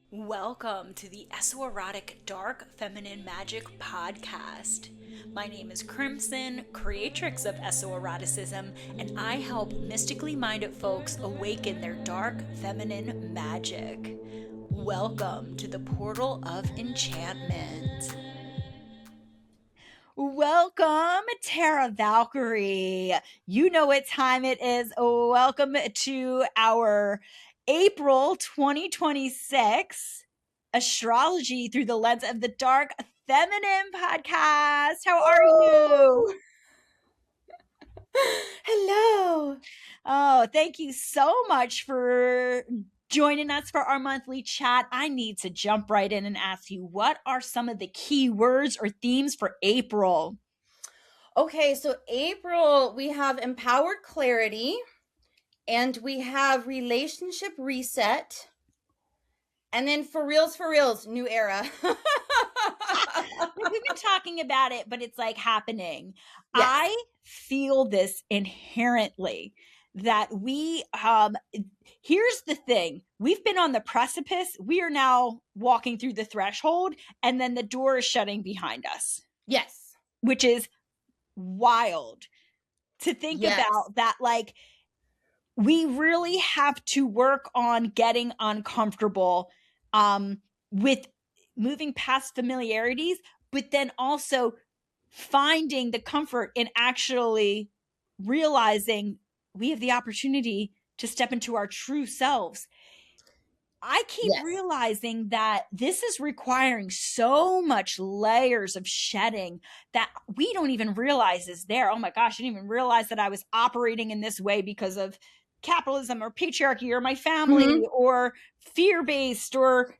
Welcome to the Esoerotic Dark Feminine Magic Podcast. My name is Crimson, creatrix of Esoeroticism, and I help mystically minded folks awaken their dark feminine magic. Welcome to the Portal of Enchantment. Welcome, Tara Valkyrie. You know what time it is. Welcome to our April 2026 Astrology Through the Lens of the Dark Feminine podcast. How are you? Hello. Oh, thank you so much for joining us for our monthly chat. I need to jump right in and ask you, what are some of the key words or themes for April? Okay, so April, we have empowered clarity and we have relationship reset. And then for reals, new era. We've been talking about it, but it's like happening. Yes. I feel this inherently that here's the thing. We've been on the precipice. We are now walking through the threshold, and then the door is shutting behind us. Yes. Which is wild to think about that. Like, we really have to work on getting uncomfortable with moving past familiarities, but then also finding the comfort in actually realizing we have the opportunity to step into our true selves. I keep realizing that this is requiring so much layers of shedding that we don't even realize is there. Oh my gosh, I didn't even realize that I was operating in this way because of capitalism or patriarchy or my family or fear-based or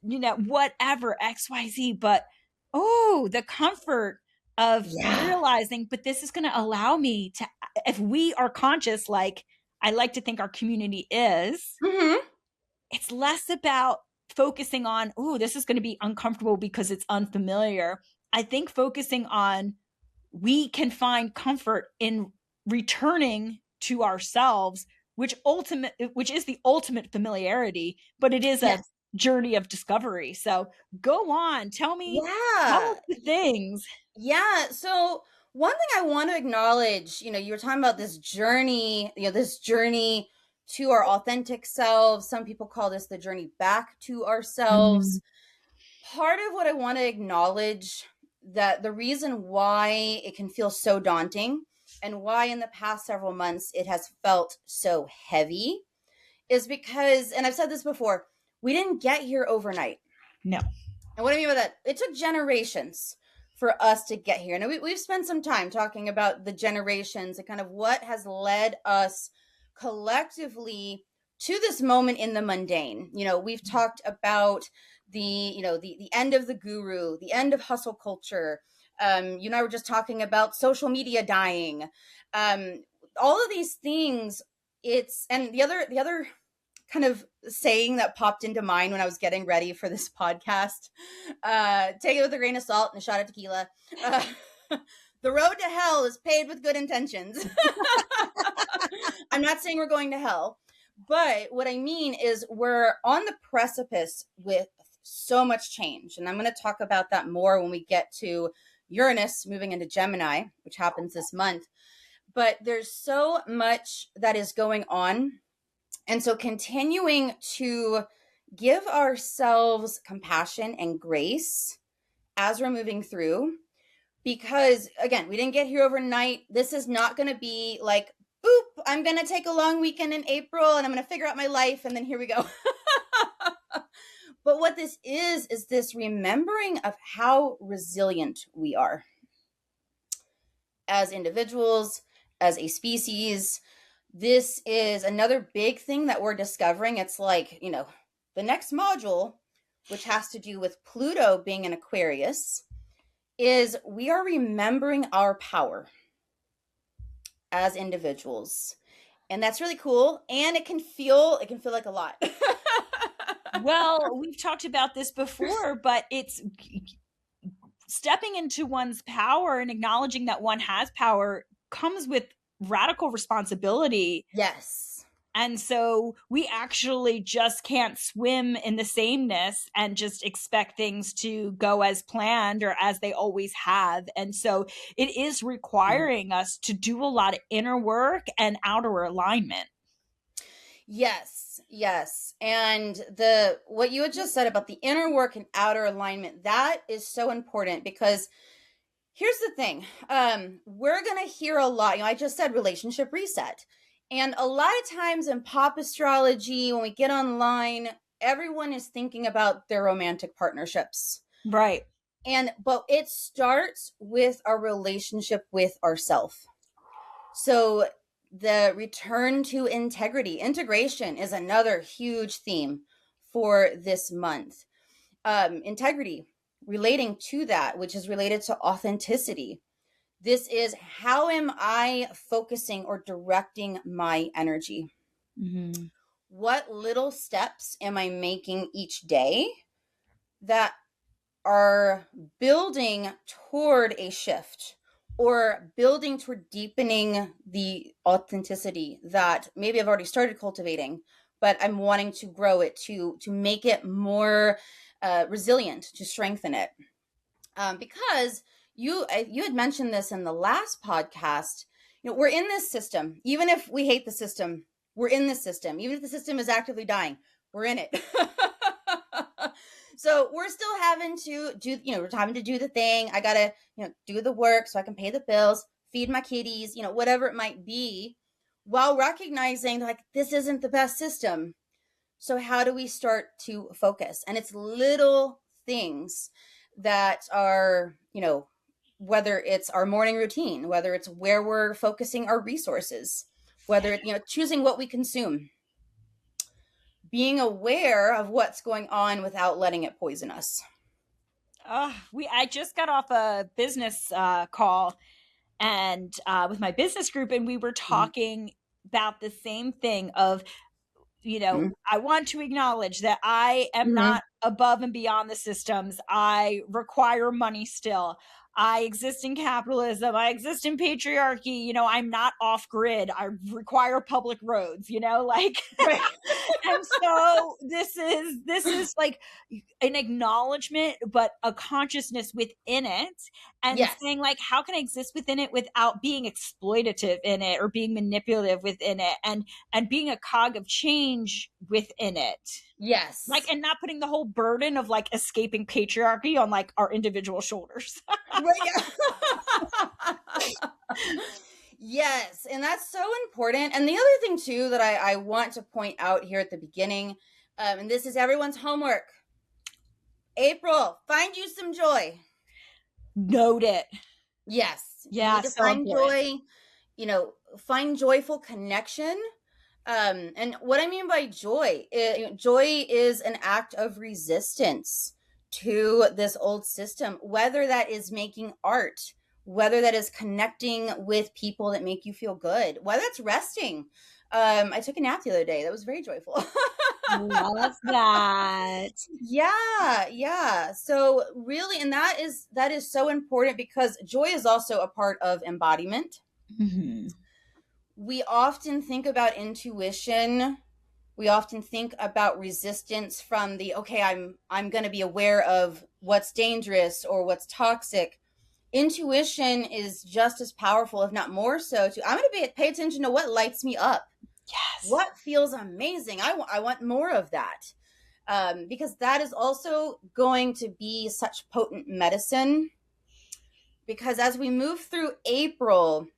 whatever, XYZ. But the comfort of realizing, but this is going to allow me to, if we are conscious, like I like to think our community is, it's less about focusing on, this is going to be uncomfortable because it's unfamiliar. I think focusing on, we can find comfort in returning to ourselves, which is the ultimate familiarity, but it is a journey of discovery. So go on, tell me all of the things. Yeah. So one thing I want to acknowledge, you were talking about this journey, to our authentic selves. Some people call this the journey back to ourselves. Part of what I want to acknowledge, that the reason why it can feel so daunting and why in the past several months it has felt so heavy, is because, and I've said this before, we didn't get here overnight. No. And what I mean by that, it took generations for us to get here. And we've spent some time talking about the generations and kind of what has led us collectively to this moment in the mundane. We've talked about the end of the guru, the end of hustle culture. You and I were just talking about social media dying. All of these things, and the other kind of saying that popped into mind when I was getting ready for this podcast, take it with a grain of salt and a shot of tequila. The road to hell is paved with good intentions. I'm not saying we're going to hell, but what I mean is we're on the precipice with so much change. And I'm going to talk about that more when we get to Uranus moving into Gemini, which happens this month. But there's so much that is going on. And so continuing to give ourselves compassion and grace as we're moving through, because again, we didn't get here overnight. This is not going to be like, boop, I'm going to take a long weekend in April and I'm going to figure out my life and then here we go. But what this is this remembering of how resilient we are as individuals, as a species. This is another big thing that we're discovering. It's like, the next module, which has to do with Pluto being in Aquarius, is we are remembering our power as individuals. And that's really cool. And it can feel like a lot. Well, we've talked about this before, but it's stepping into one's power and acknowledging that one has power comes with radical responsibility. Yes. And so we actually just can't swim in the sameness and just expect things to go as planned or as they always have. And so it is requiring us to do a lot of inner work and outer alignment. Yes, yes. And what you had just said about the inner work and outer alignment, that is so important, because here's the thing. We're going to hear a lot. I just said relationship reset. And a lot of times in pop astrology, when we get online, everyone is thinking about their romantic partnerships. Right. But it starts with our relationship with ourself. So the return to integrity, integration is another huge theme for this month. Integrity, relating to that, which is related to authenticity. This is, how am I focusing or directing my energy? Mm-hmm. What little steps am I making each day that are building toward a shift, or building toward deepening the authenticity that maybe I've already started cultivating, but I'm wanting to grow it, to make it more resilient, to strengthen it. Because you had mentioned this in the last podcast. We're in this system. Even if we hate the system, we're in this system. Even if the system is actively dying, we're in it. So we're still having to do, we're having to do the thing. I gotta, do the work so I can pay the bills, feed my kitties, whatever it might be, while recognizing like this isn't the best system. So how do we start to focus? And it's little things that are, whether it's our morning routine, whether it's where we're focusing our resources, whether it's, choosing what we consume, being aware of what's going on without letting it poison us. I just got off a business call and with my business group, and we were talking about the same thing of, I want to acknowledge that I am not above and beyond the systems. I require money still. I exist in capitalism. I exist in patriarchy. I'm not off grid. I require public roads, like, Right. and so this is like an acknowledgement, but a consciousness within it, and Yes. saying like, how can I exist within it without being exploitative in it or being manipulative within it, and being a cog of change within it. Yes. Like, and not putting the whole burden of like escaping patriarchy on like our individual shoulders. Right, yeah. Yes, and that's so important. And the other thing too that I want to point out here at the beginning, and this is everyone's homework. April, find you some joy. Note it. Yes. Yeah. You need to find joy, find joyful connection. And what I mean by joy, joy is an act of resistance to this old system, whether that is making art, whether that is connecting with people that make you feel good, whether it's resting. I took a nap the other day. That was very joyful. Love that. Yeah. So really, and that is so important, because joy is also a part of embodiment. Mm-hmm. We often think about intuition. We often think about resistance from the, okay, I'm going to be aware of what's dangerous or what's toxic. Intuition is just as powerful, if not more so, I'm going to pay attention to what lights me up. Yes. What feels amazing. I want more of that. Because that is also going to be such potent medicine. Because as we move through April,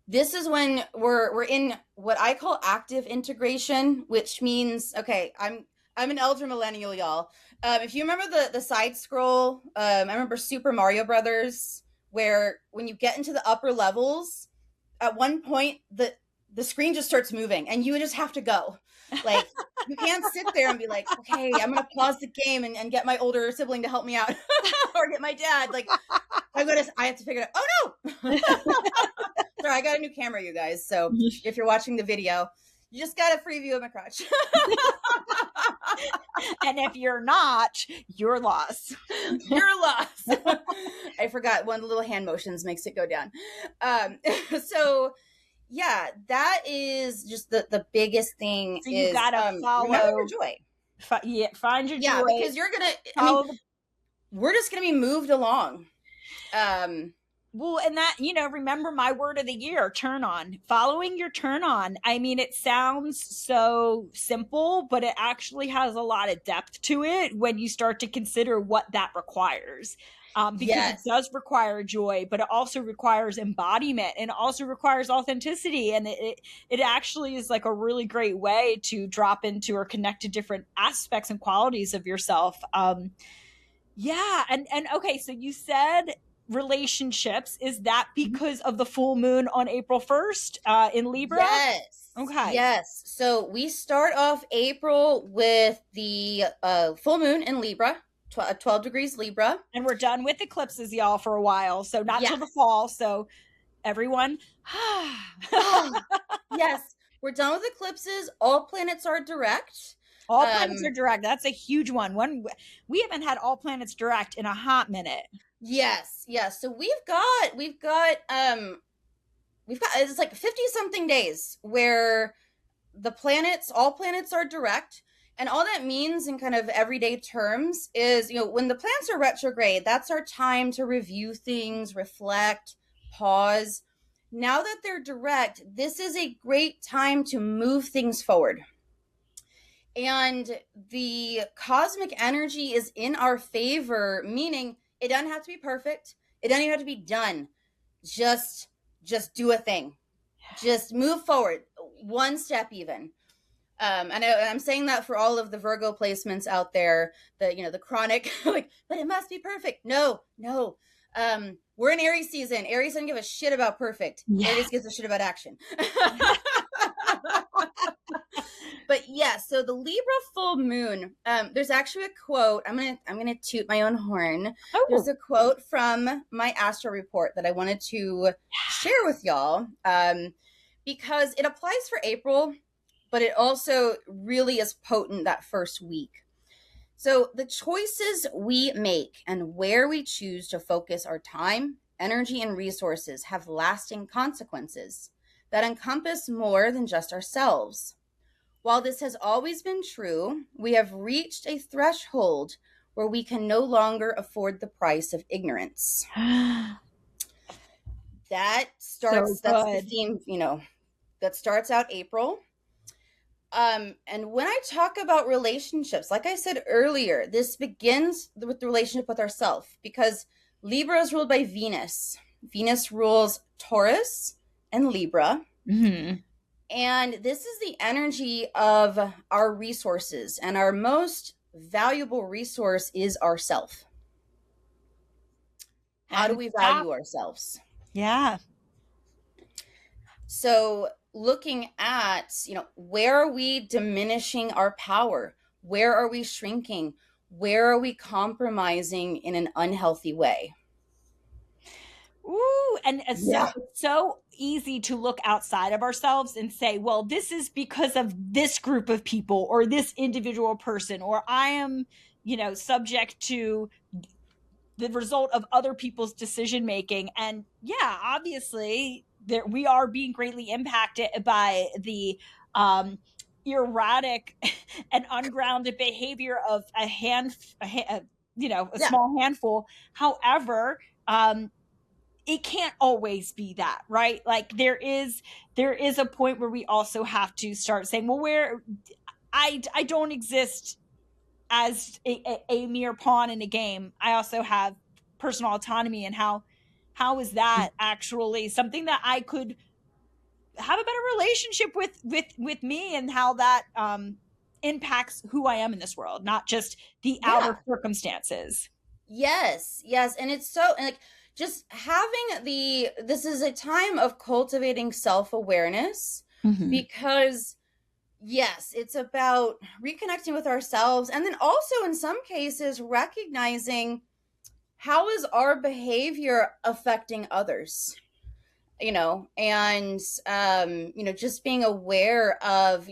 this is when we're in what I call active integration, which means, okay, I'm an elder millennial, y'all. If you remember the side scroll, I remember Super Mario Brothers, where when you get into the upper levels, at one point the screen just starts moving and you just have to go. Like, you can't sit there and be like, okay, I'm gonna pause the game and get my older sibling to help me out or get my dad. Like, I have to figure it out. Oh no. Sorry, I got a new camera, you guys. So if you're watching the video, you just got a free view of my crotch. And if you're not, you're lost. You're lost. I forgot one of the little hand motions makes it go down. So yeah, that is just the biggest thing So you is gotta remember follow, your joy. find your Yeah, joy. because you're gonna, I mean, Follow the we're just gonna be moved along. Well, and that, remember my word of the year, turn on. Following your turn on. I mean, it sounds so simple, but it actually has a lot of depth to it when you start to consider what that requires. Because it Yes. does require joy, but it also requires embodiment, and it also requires authenticity. And it actually is like a really great way to drop into or connect to different aspects and qualities of yourself. Yeah, and okay, so you said relationships. Is that because of the full moon on April 1st in Libra? Yes. Okay. Yes. So we start off April with the full moon in Libra, 12 degrees Libra. And we're done with eclipses, y'all, for a while. So not Yeah. till the fall. So everyone. Oh, yes. We're done with eclipses. All planets are direct. All planets are direct. That's a huge one. We haven't had all planets direct in a hot minute. Yes. Yes. So we've got it's like 50 something days where all planets are direct. And all that means in kind of everyday terms is, when the planets are retrograde, that's our time to review things, reflect, pause. Now that they're direct, this is a great time to move things forward. And the cosmic energy is in our favor, meaning it doesn't have to be perfect. It doesn't even have to be done. Just do a thing. Just move forward one step even. And I'm saying that for all of the Virgo placements out there, the chronic, like, but it must be perfect. No. We're in Aries season. Aries doesn't give a shit about perfect. Yeah. Aries gives a shit about action. But yeah, so the Libra full moon, there's actually a quote. I'm gonna toot my own horn. Oh. There's a quote from my astro report that I wanted to share with y'all, because it applies for April, but it also really is potent that first week. So the choices we make and where we choose to focus our time, energy, and resources have lasting consequences that encompass more than just ourselves. While this has always been true, we have reached a threshold where we can no longer afford the price of ignorance. That's the theme, that starts out April. And when I talk about relationships, like I said earlier, this begins with the relationship with ourselves, because Libra is ruled by Venus. Venus rules Taurus and Libra. Mm-hmm. And this is the energy of our resources, and our most valuable resource is ourself. How do we value ourselves? Yeah. So looking at, where are we diminishing our power? Where are we shrinking? Where are we compromising in an unhealthy way? Ooh, and it's so easy to look outside of ourselves and say, well, this is because of this group of people or this individual person, or I am, subject to the result of other people's decision making. And yeah, obviously we are being greatly impacted by the erratic and ungrounded behavior of a small handful. However, it can't always be that, right? Like there is a point where we also have to start saying, well, where I don't exist as a mere pawn in a game. I also have personal autonomy. And how is that actually something that I could have a better relationship with me, and how that impacts who I am in this world, not just the outer circumstances. Yes. And it's so, like, just having this is a time of cultivating self-awareness, mm-hmm. because yes, it's about reconnecting with ourselves, and then also in some cases recognizing how is our behavior affecting others, and just being aware of,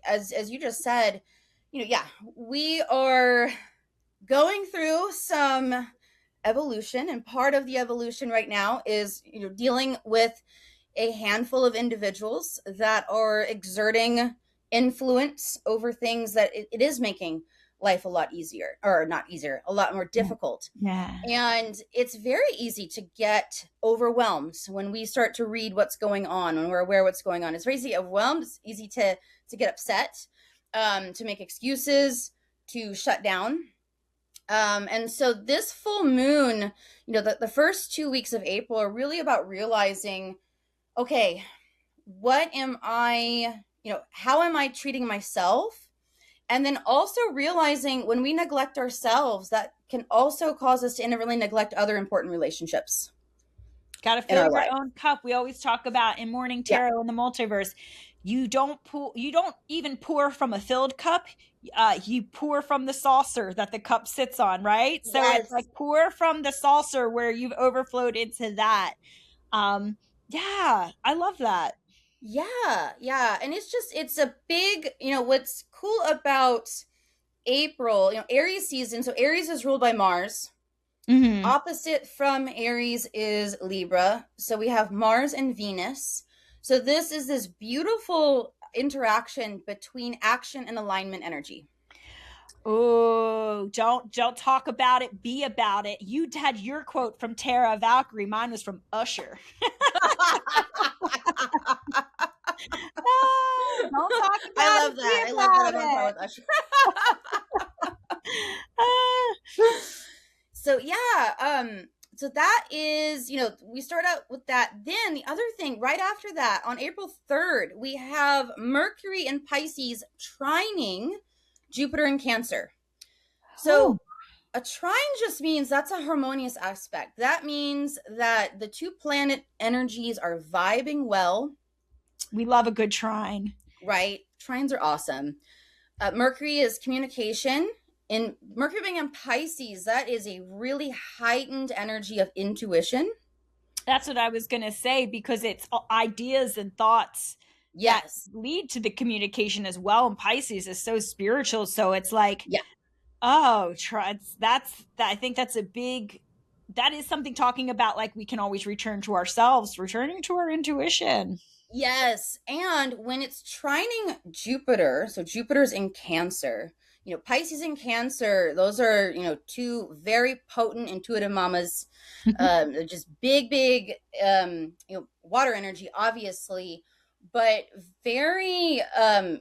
as you just said, we are going through some evolution, and part of the evolution right now is dealing with a handful of individuals that are exerting influence over things that it is making life a lot easier, or not easier, a lot more difficult. Yeah. And it's very easy to get overwhelmed when we start to read what's going on, when we're aware what's going on. It's very easy overwhelmed. It's easy to get upset, to make excuses, to shut down. And so this full moon, the first 2 weeks of April are really about realizing, okay, what am I, how am I treating myself? And then also realizing when we neglect ourselves, that can also cause us to really neglect other important relationships Got to in fill our your life. own cup. We always talk about in Morning Yeah. Tarot in the multiverse. You don't even pour from a filled cup. You pour from the saucer that the cup sits on, right? So it's Yes. like pour from the saucer where you've overflowed into that. Yeah, I love that. Yeah. Yeah. And it's a big, what's cool about April, Aries season. So Aries is ruled by Mars. Mm-hmm. Opposite from Aries is Libra. So we have Mars and Venus. So this is this beautiful interaction between action and alignment energy. Oh, don't talk about it, be about it. You had your quote from Tara Valkyrie. Mine was from Usher. Ah, don't talk I about love it, be that. I love that about I'm on par it. with Usher. Ah, So yeah, so that is, we start out with that. Then the other thing right after that, on April 3rd, we have Mercury in Pisces trining Jupiter in Cancer. oh, So a trine just means that's a harmonious aspect. That means that the two planet energies are vibing well, we love a good trine. right? Trines are awesome. Mercury is communication. In Mercury being in Pisces, that is a really heightened energy of intuition. That's what I was going to say because it's ideas and thoughts that Yes. lead to the communication as well. And Pisces is so spiritual. So it's like, Yeah. oh, I think that's a big, that is something talking about like we can always return to ourselves, returning to our intuition. Yes. And when it's trining Jupiter, so Jupiter's in Cancer, Pisces and Cancer, those are, two very potent intuitive mamas. They're just big, big, water energy, obviously, but very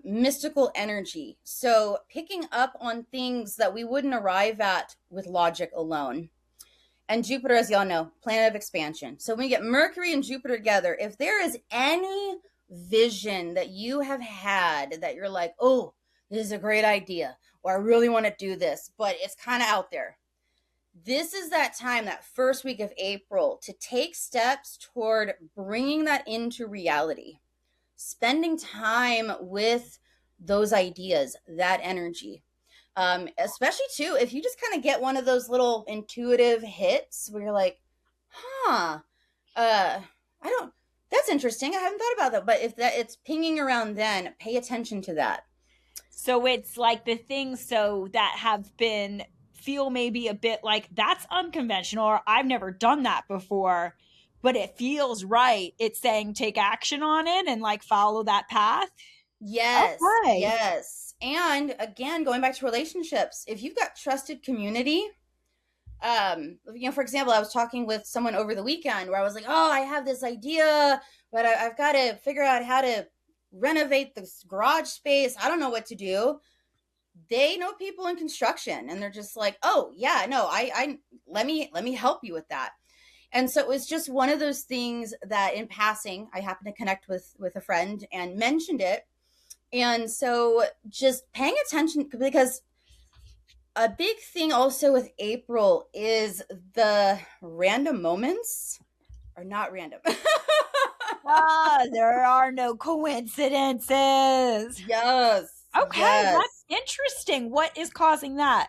mystical energy. So picking up on things that we wouldn't arrive at with logic alone. And Jupiter, as y'all know, planet of expansion. So when we get Mercury and Jupiter together, if there is any vision that you have had that you're like, oh, this is a great idea, or I really want to do this, but it's kind of out there, this is that time, that first week of April, to take steps toward bringing that into reality, spending time with those ideas, that energy. Especially too, if you just kind of get one of those little intuitive hits where you're like, huh, I don't, that's interesting. I haven't thought about that. But if that it's pinging around, then pay attention to that. So it's like the things so that have been feel maybe a bit like that's unconventional or I've never done that before, but it feels right. It's saying take action on it and like follow that path. Yes, Okay. yes. And again, going back to relationships, if you've got trusted community, for example, I was talking with someone over the weekend where I was like, oh, I have this idea, but I've got to figure out how to renovate this garage space. I don't know what to do. They know people in construction, and they're just like, oh yeah, no, I let me help you with that. And so it was just one of those things that in passing I happened to connect with a friend and mentioned it. And so just paying attention, because a big thing also with April is the random moments are not random. Ah, there are no coincidences. Yes. Okay, Yes. that's interesting. What is causing that?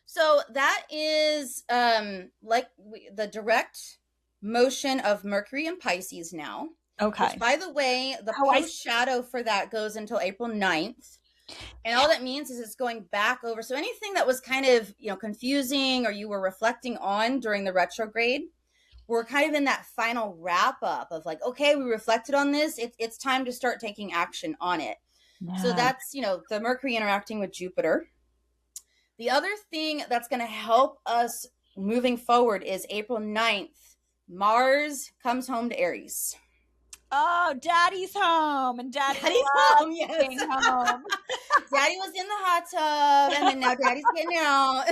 So that is the direct motion of Mercury and Pisces now, which, Okay. by the way, the Oh, I post shadow for that goes until April 9th. And all that means is it's going back over. So anything that was kind of, confusing or you were reflecting on during the retrograde, we're kind of in that final wrap up of like, okay, we reflected on this. It's time to start taking action on it. So Yeah. that's, the Mercury interacting with Jupiter. The other thing that's going to help us moving forward is April 9th. Mars comes home to Aries. Oh, daddy's home, and daddy Daddy's loves home, yes. being home. Daddy was in the hot tub, and then now daddy's getting out.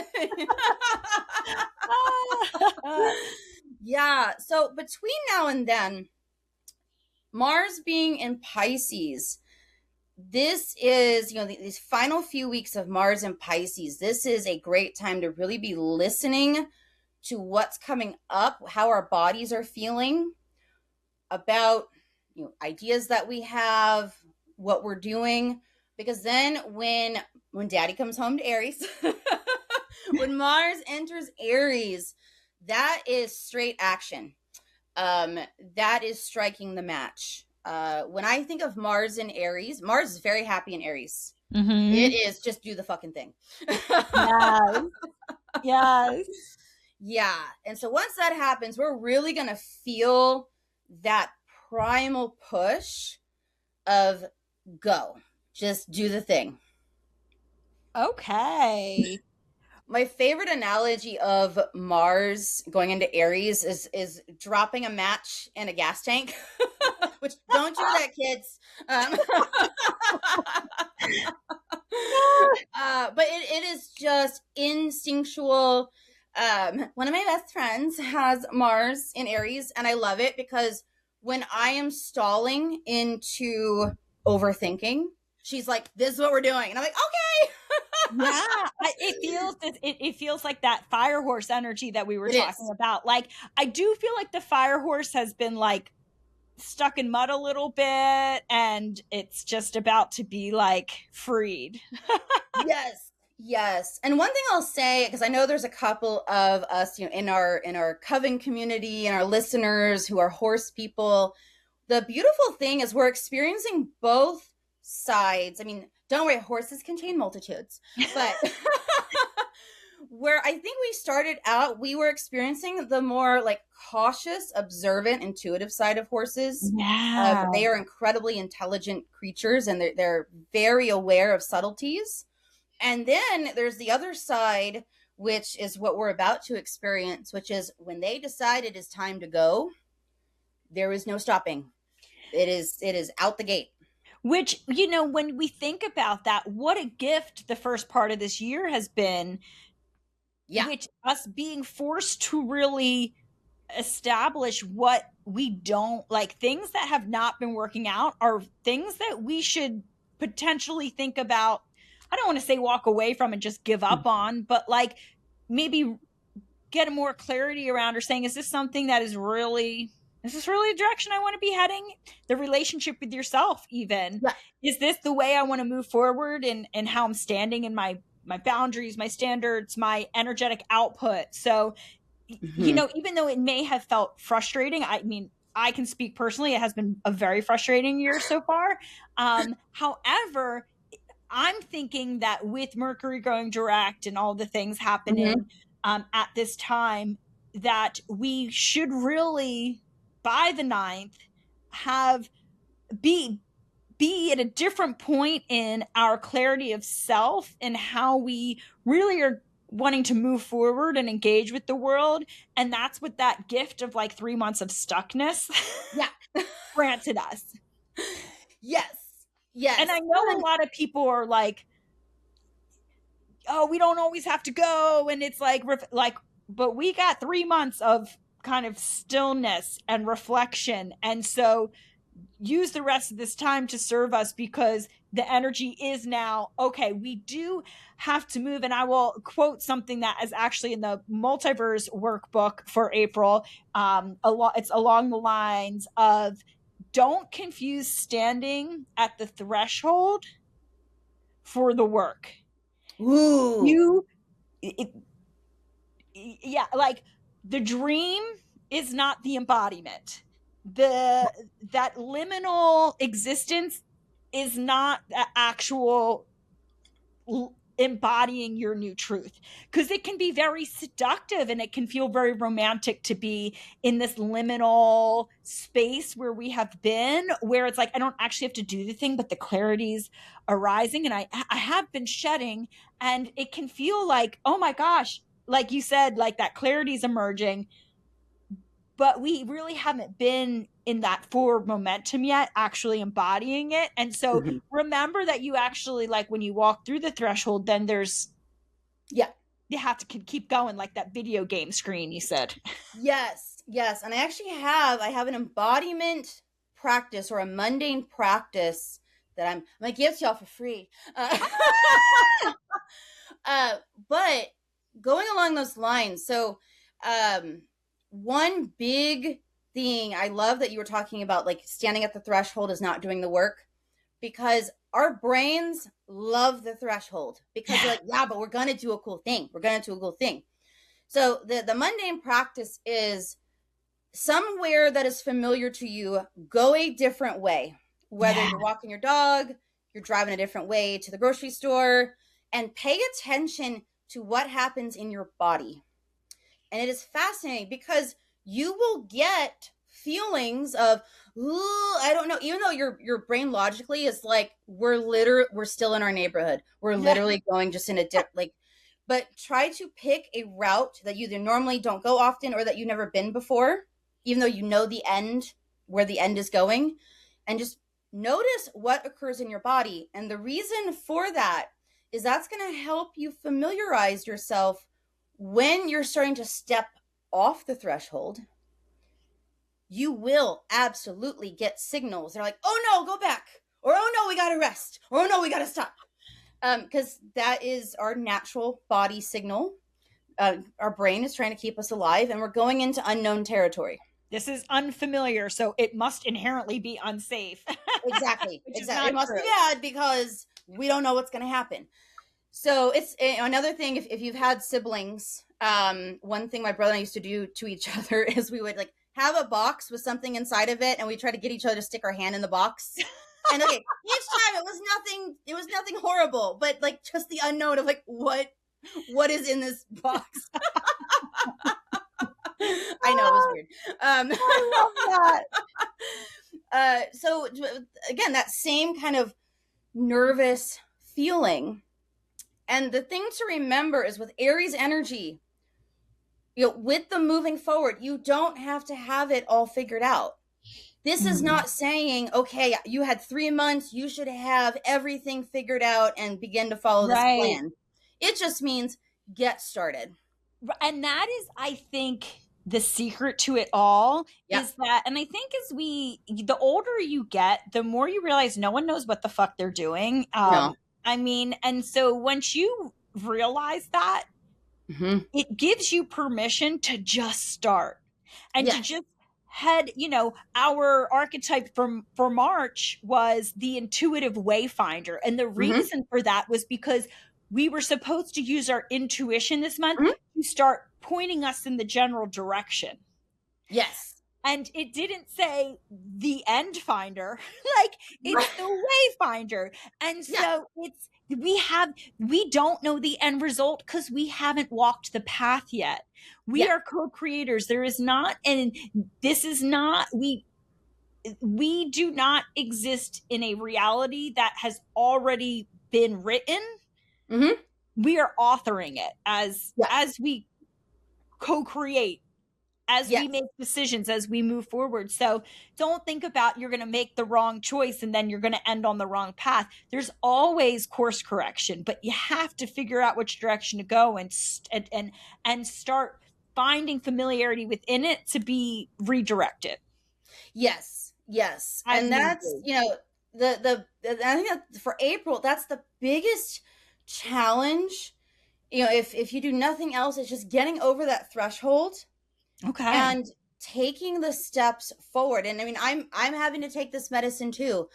Yeah, so between now and then, Mars being in Pisces, this is, these final few weeks of Mars in Pisces, this is a great time to really be listening to what's coming up, how our bodies are feeling, about ideas that we have, what we're doing. Because then when daddy comes home to Aries, when Mars enters Aries, that is straight action. That is striking the match. When I think of Mars in Aries, Mars is very happy in Aries. Mm-hmm. It is just do the fucking thing. Yes. Yes. Yeah. And so once that happens, we're really going to feel that primal push of go. Just do the thing. Okay. My favorite analogy of Mars going into Aries is dropping a match in a gas tank. Which, don't do that, kids. But it is just instinctual. One of my best friends has Mars in Aries, and I love it because when I am stalling into overthinking, she's like, "This is what we're doing," and I'm like, "Okay." Yeah, it feels like that fire horse energy that we were talking about. Like, I do feel like the fire horse has been like stuck in mud a little bit, and it's just about to be like freed. Yes. And one thing I'll say, because I know there's a couple of us, in our coven community and our listeners who are horse people. The beautiful thing is we're experiencing both sides. I mean, don't worry, horses contain multitudes, but where I think we started out, we were experiencing the more like cautious, observant, intuitive side of horses. Yeah. They are incredibly intelligent creatures, and they're very aware of subtleties. And then there's the other side, which is what we're about to experience, which is when they decide it is time to go, there is no stopping. It is out the gate. Which, when we think about that, what a gift the first part of this year has been. Yeah. Which us being forced to really establish what we don't like, things that have not been working out are things that we should potentially think about. I don't want to say walk away from and just give up on, but like maybe get a more clarity around, or saying, is this something that is really a direction I want to be heading? The relationship with yourself, even. Yeah. Is this the way I want to move forward, and how I'm standing in my boundaries, my standards, my energetic output? So, even though it may have felt frustrating, I mean, I can speak personally, it has been a very frustrating year so far. However, I'm thinking that with Mercury going direct and all the things happening at this time, that we should really, by the 9th, have be at a different point in our clarity of self and how we really are wanting to move forward and engage with the world. And that's what that gift of like 3 months of stuckness granted us. Yes. And I know a lot of people are like, oh, we don't always have to go. And it's like, but we got 3 months of kind of stillness and reflection. And so use the rest of this time to serve us, because the energy is now, okay, we do have to move. And I will quote something that is actually in the multiverse workbook for April. It's along the lines of, don't confuse standing at the threshold for the work. Ooh. Yeah, like the dream is not the embodiment. That liminal existence is not the actual embodying your new truth, because it can be very seductive and it can feel very romantic to be in this liminal space where we have been, where it's like I don't actually have to do the thing, but the clarity's arising, and I have been shedding, and it can feel like, oh my gosh, like you said, like that clarity's emerging, but we really haven't been in that forward momentum yet, actually embodying it. And so Mm-hmm. remember that you actually, like when you walk through the threshold, then there's, Yeah. you have to keep going, like that video game screen you said. Yes, yes. And I have an embodiment practice or a mundane practice that I'm gonna give to y'all for free. Uh, but going along those lines, so one big thing I love that you were talking about, like standing at the threshold is not doing the work, because our brains love the threshold because they're like, yeah, but we're gonna do a cool thing. We're gonna do a cool thing. So the mundane practice is somewhere that is familiar to you, go a different way. Whether you're walking your dog, you're driving a different way to the grocery store, and pay attention to what happens in your body. And it is fascinating because you will get feelings of, ooh, I don't know, even though your brain logically is like, we're still in our neighborhood. We're literally going just in a like, but try to pick a route that you either normally don't go often or that you've never been before, even though you know the end, where the end is going, and just notice what occurs in your body. And the reason for that is that's going to help you familiarize yourself when you're starting to step off the threshold. You will absolutely get signals. They're like, oh no, go back. Or, oh no, we got to rest. Or, oh no, we got to stop. Because that is our natural body signal. Our brain is trying to keep us alive, and we're going into unknown territory. This is unfamiliar, so it must inherently be unsafe. Exactly. Exactly. It must be bad because we don't know what's going to happen. So it's another thing. If you've had siblings, one thing my brother and I used to do to each other is we would like have a box with something inside of it, and we try to get each other to stick our hand in the box. And okay, each time it was nothing horrible, but like just the unknown of like what is in this box. I know, it was weird. I love that. So again, that same kind of nervous feeling. And the thing to remember is with Aries energy, you know, with the moving forward, you don't have to have it all figured out. This is not saying, okay, you had 3 months, you should have everything figured out and begin to follow this plan. It just means get started. And that is, I think, the secret to it all is that, and I think as the older you get, the more you realize no one knows what the fuck they're doing. No. I mean, and so once you realize that, it gives you permission to just start and to just head, you know, our archetype for March was the intuitive wayfinder. And the reason for that was because we were supposed to use our intuition this month to start pointing us in the general direction. Yes. And it didn't say the end finder, like it's the wayfinder. And so we don't know the end result because we haven't walked the path yet. We are co-creators. There is not, and this is not, we do not exist in a reality that has already been written. We are authoring it as we co-create, as we make decisions, as we move forward. So don't think about you're going to make the wrong choice and then you're going to end on the wrong path. There's always course correction, but you have to figure out which direction to go and start finding familiarity within it to be redirected. Yes. And that's, you know, I think that for April, that's the biggest challenge. You know, if you do nothing else, it's just getting over that threshold. Okay. And taking the steps forward. And I mean, I'm having to take this medicine too.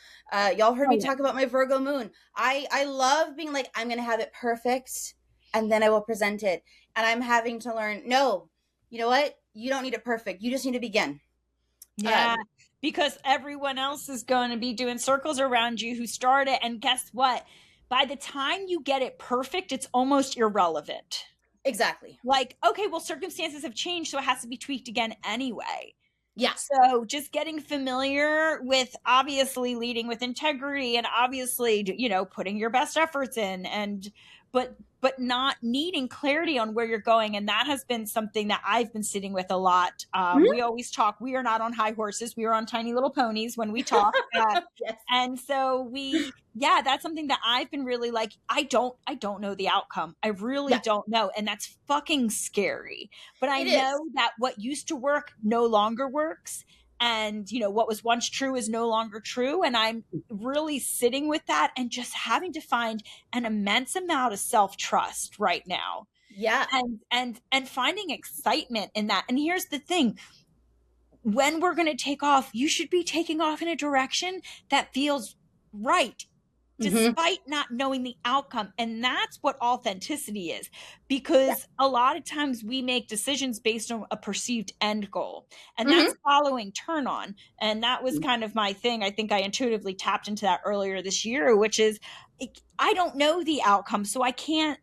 Y'all heard me talk about my Virgo moon. I love being like, I'm going to have it perfect and then I will present it. And I'm having to learn, no, you know what? You don't need it perfect. You just need to begin. Yeah. Because everyone else is going to be doing circles around you who started. And guess what? by the time you get it perfect, it's almost irrelevant. Exactly. Like, okay, well, circumstances have changed, so it has to be tweaked again anyway. Yeah. So just getting familiar with obviously leading with integrity and obviously, putting your best efforts in, and but not needing clarity on where you're going. And that has been something that I've been sitting with a lot. We always talk, we are not on high horses. We are on tiny little ponies when we talk. Yes. And so that's something that I've been really like, I don't know the outcome. I really don't know. And that's fucking scary. But I know that what used to work no longer works. And, what was once true is no longer true. And I'm really sitting with that and just having to find an immense amount of self-trust right now. Yeah. And finding excitement in that. And here's the thing. When we're going to take off, you should be taking off in a direction that feels right, despite not knowing the outcome. And that's what authenticity is, because a lot of times we make decisions based on a perceived end goal, and that's following turn on. And that was kind of my thing. I think I intuitively tapped into that earlier this year, which is, I don't know the outcome. So I can't,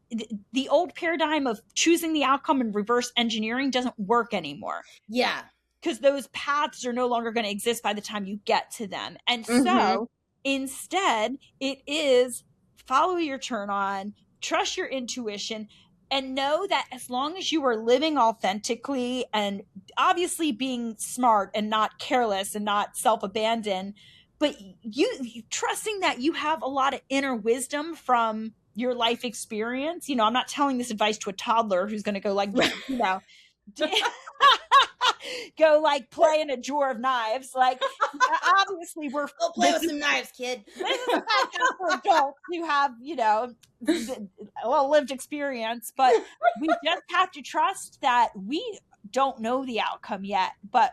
the old paradigm of choosing the outcome and reverse engineering doesn't work anymore. Yeah. Because those paths are no longer going to exist by the time you get to them. And so instead, it is follow your turn on, trust your intuition, and know that as long as you are living authentically and obviously being smart and not careless and not self-abandon, but you trusting that you have a lot of inner wisdom from your life experience. I'm not telling this advice to a toddler who's going to go like, go like play in a drawer of knives. Like, obviously go play with some knives, kid. This is a podcast for adults who have, a little lived experience, but we just have to trust that we don't know the outcome yet, but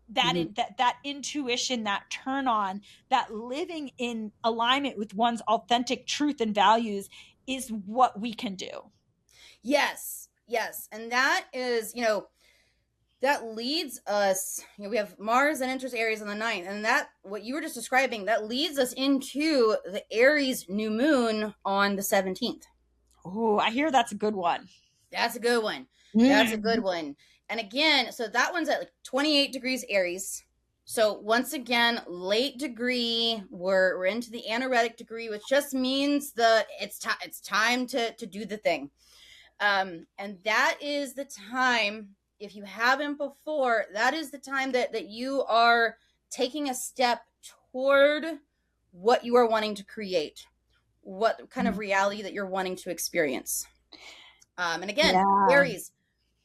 that intuition, that turn on, that living in alignment with one's authentic truth and values is what we can do. Yes. And that is, that leads us, we have Mars and enters Aries on the 9th. And that, what you were just describing, that leads us into the Aries new moon on the 17th. Oh, I hear that's a good one. That's a good one. That's a good one. And again, so that one's at like 28 degrees Aries. So once again, late degree, we're into the anaretic degree, which just means it's time to do the thing. And that is the time, if you haven't before, that is the time that you are taking a step toward what you are wanting to create, what kind of reality that you're wanting to experience. And again, Aries,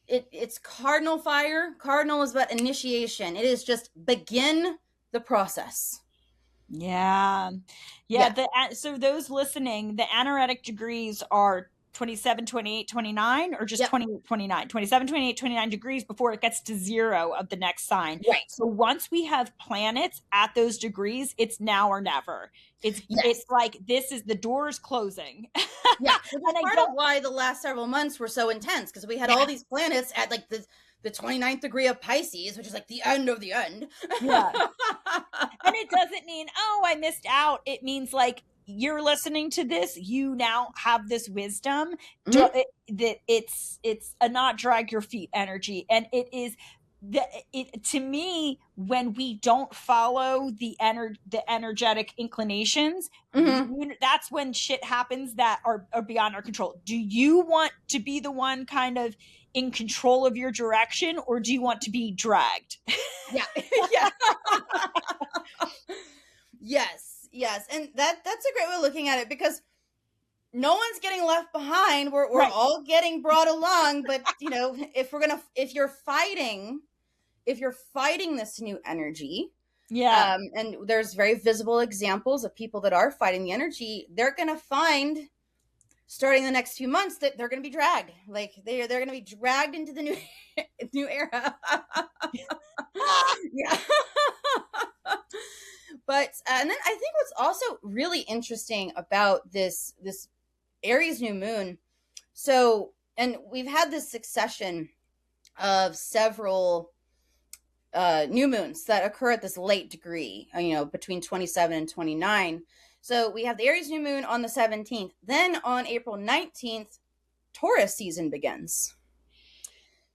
it's cardinal fire. Cardinal is about initiation. It is just begin the process. Yeah. So those listening, the anaretic degrees are 27, 28, 29, or just 28, 29, 27, 28, 29 degrees before it gets to 0 of the next sign. Right. So once we have planets at those degrees, it's now or never. It's like, this is, the door is closing. Yeah. Which is part of why the last several months were so intense, because we had all these planets at like the 29th degree of Pisces, which is like the end of the end. Yeah. And it doesn't mean, oh, I missed out. It means like, you're listening to this, you now have this wisdom that it's a not drag your feet energy. And it is to me, when we don't follow the energetic inclinations, that's when shit happens that are beyond our control. Do you want to be the one kind of in control of your direction, or do you want to be dragged? Yeah. Yes. And that's a great way of looking at it, because no one's getting left behind. We're all getting brought along. But if you're fighting this new energy, and there's very visible examples of people that are fighting the energy, they're gonna find, starting the next few months, that they're gonna be dragged. Like they're gonna be dragged into the new era. Yeah. But and then I think what's also really interesting about this Aries new moon, so, and we've had this succession of several new moons that occur at this late degree, between 27 and 29. So we have the Aries new moon on the 17th. Then on April 19th, Taurus season begins.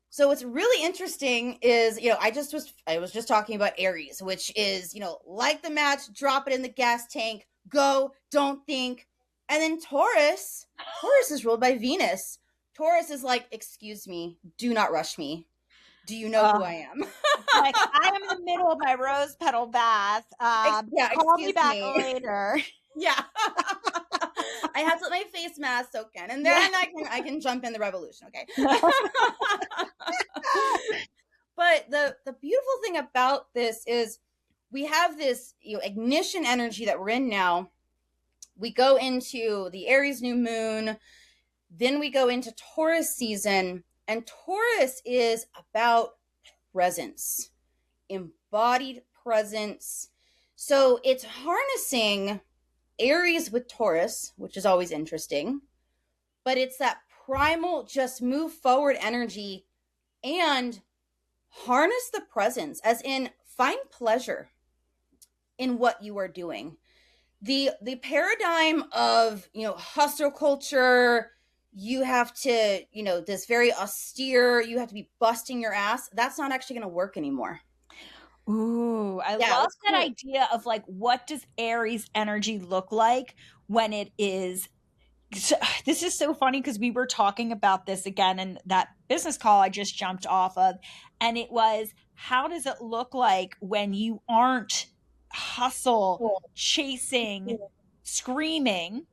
So what's really interesting is, I was just talking about Aries, which is, light the match, drop it in the gas tank, go, don't think. And then Taurus is ruled by Venus. Taurus is like, excuse me, do not rush me. Do you know who I am? Like, I am in the middle of my rose petal bath. Call me back later. Yeah. I have to let my face mask soak in, and then I can jump in the revolution. Okay. But the beautiful thing about this is we have this ignition energy that we're in now. We go into the Aries new moon, then we go into Taurus season, and Taurus is about presence, embodied presence. So it's harnessing Aries with Taurus, which is always interesting, but it's that primal, just move forward energy and harness the presence, as in find pleasure in what you are doing. The paradigm of, hustle culture, you have to, this very austere, you have to be busting your ass, that's not actually going to work anymore. Ooh, I love that idea of like, what does Aries energy look like when it is? So, this is so funny because we were talking about this again in that business call I just jumped off of. And it was, how does it look like when you aren't hustle, chasing, screaming?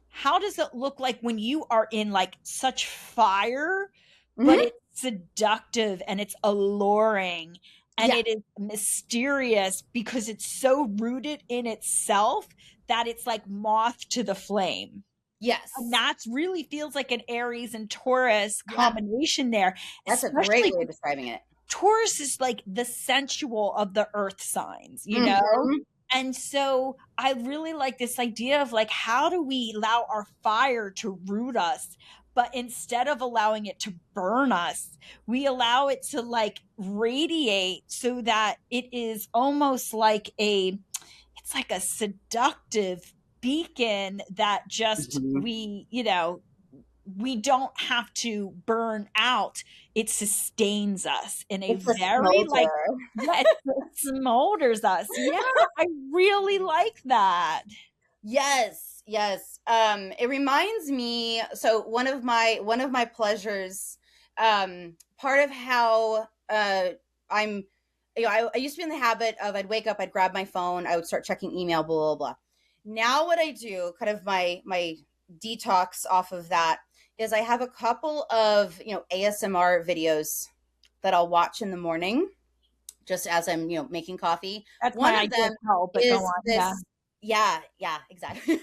How does it look like when you are in like such fire, but it's seductive and it's alluring and it is mysterious because it's so rooted in itself that it's like moth to the flame. Yes. And that really feels like an Aries and Taurus combination there. That's a great way of describing it. Taurus is like the sensual of the earth signs, you know? And so I really like this idea of like, how do we allow our fire to root us? But instead of allowing it to burn us, we allow it to like radiate so that it is almost like it's like a seductive beacon that just we don't have to burn out. It sustains us in a very like it smolders us. Yeah, I really like that. Yes. It reminds me, so one of my pleasures, part of how I'm I used to be in the habit of, I'd wake up, I'd grab my phone, I would start checking email, blah blah blah. Now what I do, kind of my detox off of that, is I have a couple of ASMR videos that I'll watch in the morning, just as I'm making coffee. That's one of them but is go on. This. Yeah, exactly.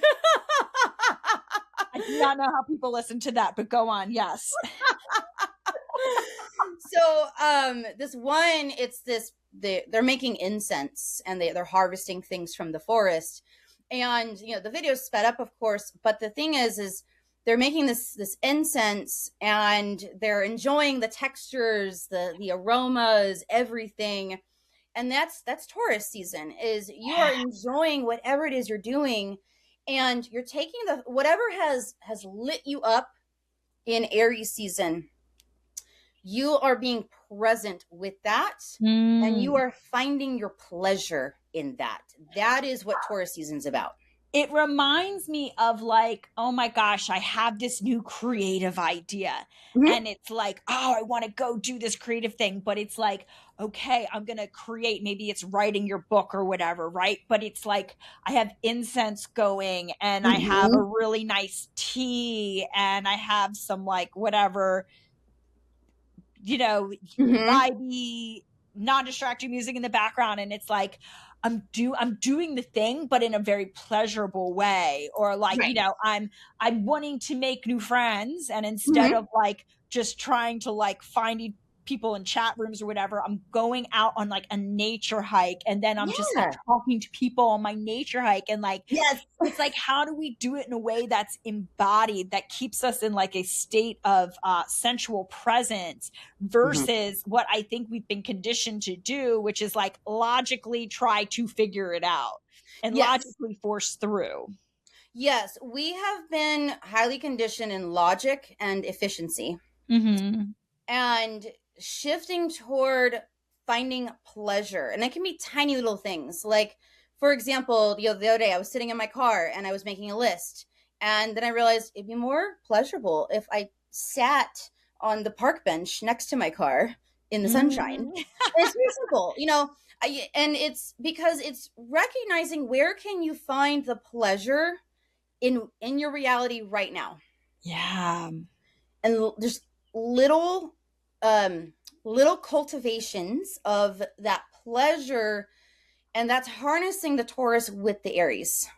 I do not know how people listen to that, but go on. Yes. So this one, they're making incense and they're harvesting things from the forest, and the video's sped up, of course, but the thing is they're making this incense and they're enjoying the textures, the aromas, everything. And that's Taurus season, is you are enjoying whatever it is you're doing, and you're taking whatever has lit you up in Aries season, you are being present with that, and you are finding your pleasure in that. That is what Taurus season's about. It reminds me of like, oh my gosh, I have this new creative idea. And it's like, oh, I want to go do this creative thing. But it's like, okay, I'm going to create, maybe it's writing your book or whatever, right? But it's like, I have incense going and I have a really nice tea and I have some like whatever, vibey, non-distracting music in the background. And it's like, I'm doing the thing, but in a very pleasurable way. Or like, I'm wanting to make new friends. And instead of like just trying to like find people in chat rooms or whatever, I'm going out on like a nature hike. And then I'm just like talking to people on my nature hike. And like, it's like, how do we do it in a way that's embodied, that keeps us in like a state of sensual presence versus what I think we've been conditioned to do, which is like logically try to figure it out and logically force through. Yes, we have been highly conditioned in logic and efficiency. Mm-hmm. And shifting toward finding pleasure. And it can be tiny little things. Like, for example, the other day I was sitting in my car and I was making a list. And then I realized it'd be more pleasurable if I sat on the park bench next to my car in the sunshine. Mm-hmm. It's very simple, and it's because it's recognizing where can you find the pleasure in your reality right now. Yeah. And there's little little cultivations of that pleasure, and that's harnessing the Taurus with the Aries.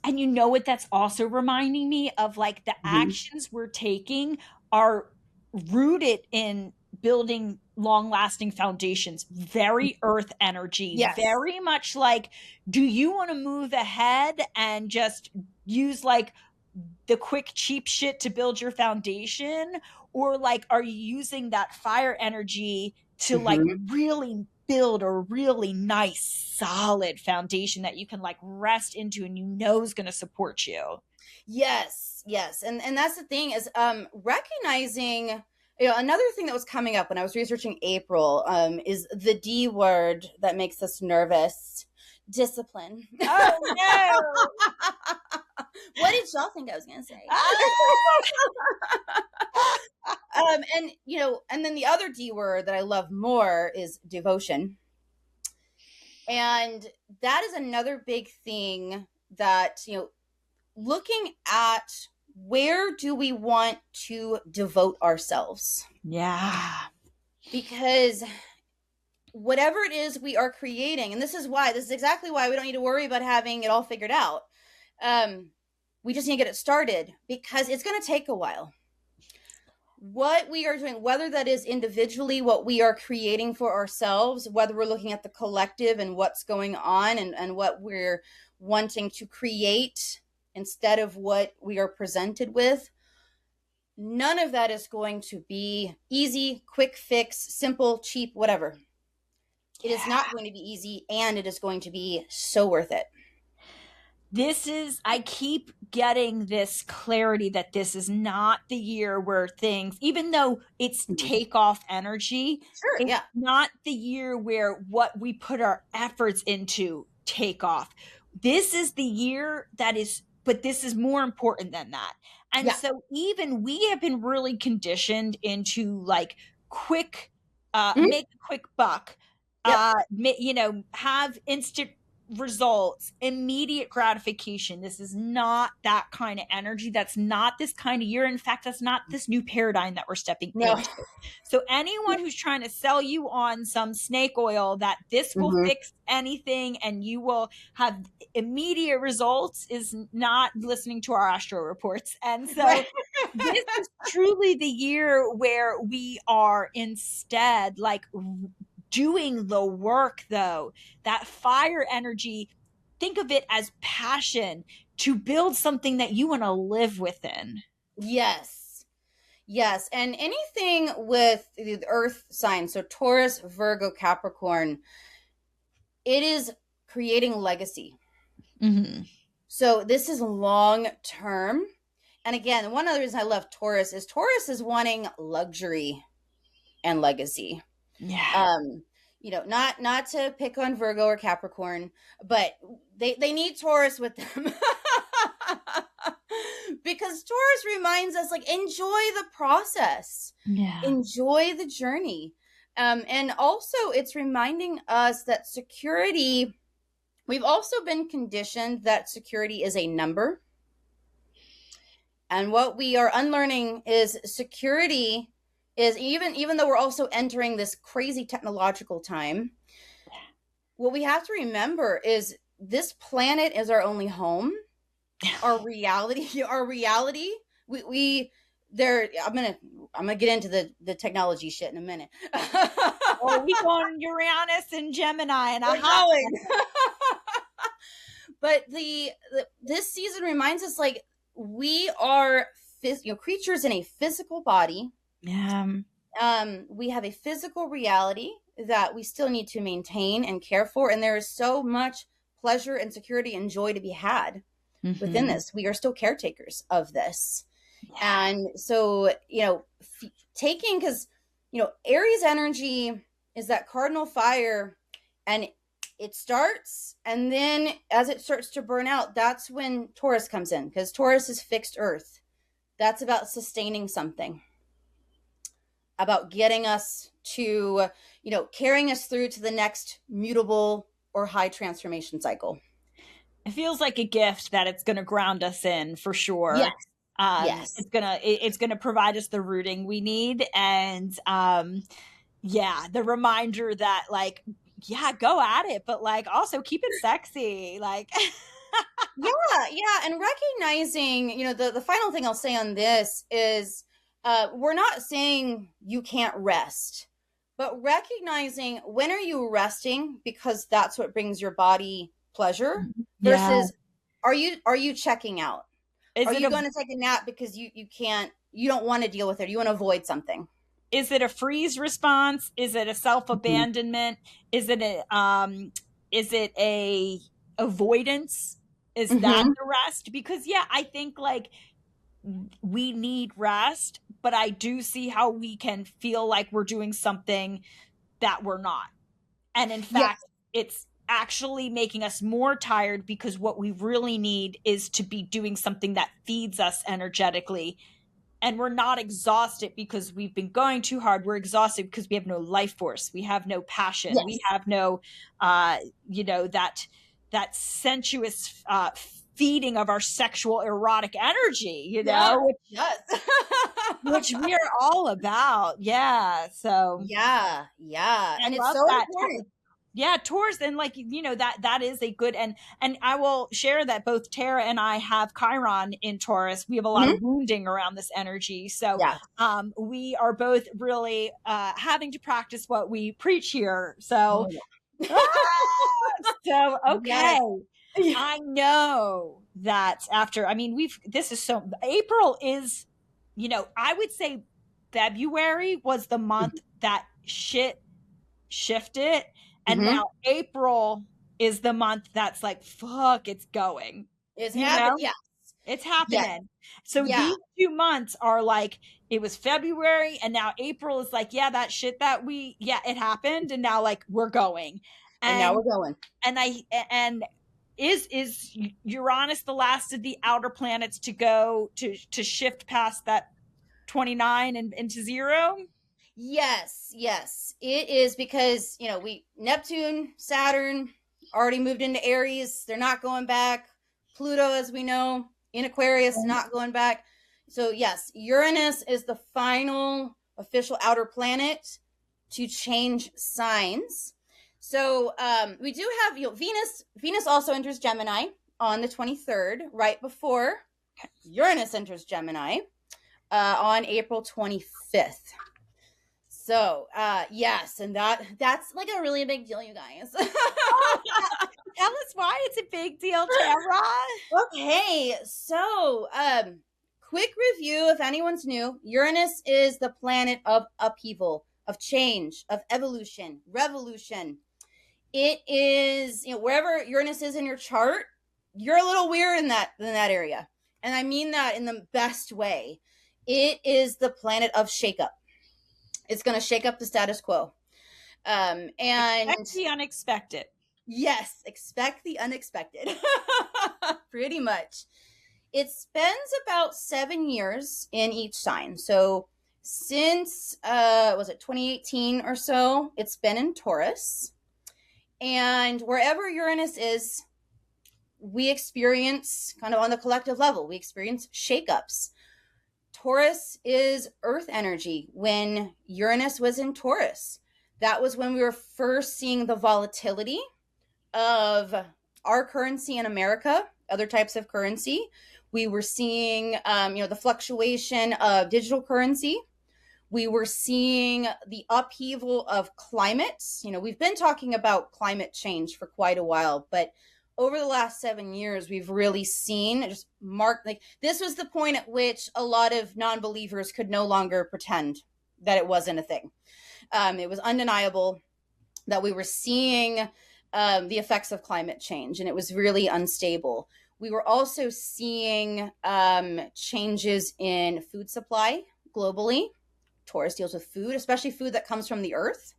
And you know what that's also reminding me of, like, the Mm-hmm. actions we're taking are rooted in building long lasting foundations, very earth energy, Yes. very much like, do you want to move ahead and just use like the quick cheap shit to build your foundation, or like are you using that fire energy to like Mm-hmm. really build a really nice solid foundation that you can like rest into and you know is going to support you? Yes, yes. And that's the thing is recognizing, another thing that was coming up when I was researching April is the D word that makes us nervous. Discipline. Oh no. What did y'all think I was gonna say? And then the other D word that I love more is devotion. And that is another big thing that, looking at where do we want to devote ourselves? Yeah. Because whatever it is we are creating, and this is exactly why we don't need to worry about having it all figured out. We just need to get it started because it's going to take a while. What we are doing, whether that is individually what we are creating for ourselves, whether we're looking at the collective and what's going on and what we're wanting to create instead of what we are presented with, none of that is going to be easy, quick fix, simple, cheap, whatever. It is not going to be easy, and it is going to be so worth it. I keep getting this clarity that this is not the year where things, even though it's takeoff energy, Sure, it's yeah. not the year where what we put our efforts into take off. This is the year that is, but this is more important than that. And Yeah. so even we have been really conditioned into like quick, Mhm. make a quick buck, Yep. have instant results, immediate gratification. This is not that kind of energy. That's not this kind of year. In fact, that's not this new paradigm that we're stepping No. into. So anyone who's trying to sell you on some snake oil that this will Mhm. fix anything and you will have immediate results is not listening to our astro reports. And so Right. this is truly the year where we are instead like doing the work, though. That fire energy, think of it as passion to build something that you want to live within. Yes. Yes. And anything with the earth sign, so Taurus, Virgo, Capricorn, it is creating legacy. Mm-hmm. So this is long term. And again, one other reason I love Taurus is wanting luxury and legacy. Yeah. Um, not to pick on Virgo or Capricorn, but they need Taurus with them. Because Taurus reminds us, like, enjoy the process, Yeah. enjoy the journey. And also it's reminding us that security, we've also been conditioned that security is a number. And what we are unlearning is security is, even though we're also entering this crazy technological time, what we have to remember is this planet is our only home. Our reality, we there I'm gonna get into the technology shit in a minute. Oh, we going Uranus and Gemini and a We're hot. going. But this season reminds us, like, we are creatures in a physical body. Yeah. We have a physical reality that we still need to maintain and care for, and there is so much pleasure and security and joy to be had. within Mm-hmm. this. We are still caretakers of this. Yeah. And so, taking, because, Aries energy is that cardinal fire, and it starts, and then as it starts to burn out, that's when Taurus comes in, because Taurus is fixed earth. That's about sustaining something, about getting us to, carrying us through to the next mutable or high transformation cycle. It feels like a gift that it's going to ground us in for sure. Yes. Yes. It's gonna provide us the rooting we need, and yeah, the reminder that like, yeah, go at it, but like also keep it sexy, like. Yeah, and recognizing, the final thing I'll say on this is, we're not saying you can't rest, but recognizing when are you resting because that's what brings your body pleasure, Yeah. versus are you checking out? Are you going to take a nap because you don't want to deal with it, you want to avoid something? Is it a freeze response? Is it a self-abandonment? Is it a avoidance? Is that Mm-hmm. the rest? Because yeah, I think like we need rest, but I do see how we can feel like we're doing something that we're not. And in Yes. fact, it's actually making us more tired, because what we really need is to be doing something that feeds us energetically. And we're not exhausted because we've been going too hard. We're exhausted because we have no life force. We have no passion. Yes. We have no, that sensuous feeding of our sexual erotic energy, Yes. Yes. which we are all about. Yeah. So Yeah. I And it's love so that. important. Yeah, Taurus, and like that is a good, and I will share that both Tara and I have Chiron in Taurus. We have a lot Mm-hmm. of wounding around this energy, so Yeah. we are both really having to practice what we preach here. So, Oh, yeah. so Yes. okay, I know that after. I mean, this is so. April is, I would say February was the month that shit shifted, and Mm-hmm. now April is the month that's like, fuck, it's going, It's you happening. know Yeah. it's Yes. happening. So Yeah. these 2 months are like, it was February, and now April is like, yeah, that shit that it happened, and now like we're going. And now and we're going. and is Uranus the last of the outer planets to go to shift past that 29 and into zero? Yes. Yes. It is, because, Neptune, Saturn already moved into Aries. They're not going back. Pluto, as we know, in Aquarius, not going back. So, yes, Uranus is the final official outer planet to change signs. So, we do have, Venus. Venus also enters Gemini on the 23rd, right before Uranus enters Gemini on April 25th. So, yes, and that's like a really big deal, you guys. Tell us why it's a big deal, Tara. Okay, so quick review if anyone's new. Uranus is the planet of upheaval, of change, of evolution, revolution. It is, wherever Uranus is in your chart, you're a little weird in that area. And I mean that in the best way. It is the planet of shakeup. It's going to shake up the status quo. And Expect the unexpected. Yes, expect the unexpected. Pretty much. It spends about 7 years in each sign. So since was it 2018 or so, it's been in Taurus. And wherever Uranus is, we experience, kind of on the collective level, we experience shakeups. Taurus is earth energy. When Uranus was in Taurus, that was when we were first seeing the volatility of our currency in America, other types of currency. We were seeing, the fluctuation of digital currency. We were seeing the upheaval of climates. We've been talking about climate change for quite a while, but over the last 7 years, we've really seen just like this was the point at which a lot of non-believers could no longer pretend that it wasn't a thing. It was undeniable that we were seeing the effects of climate change, and it was really unstable. We were also seeing changes in food supply globally. Taurus deals with food, especially food that comes from the earth.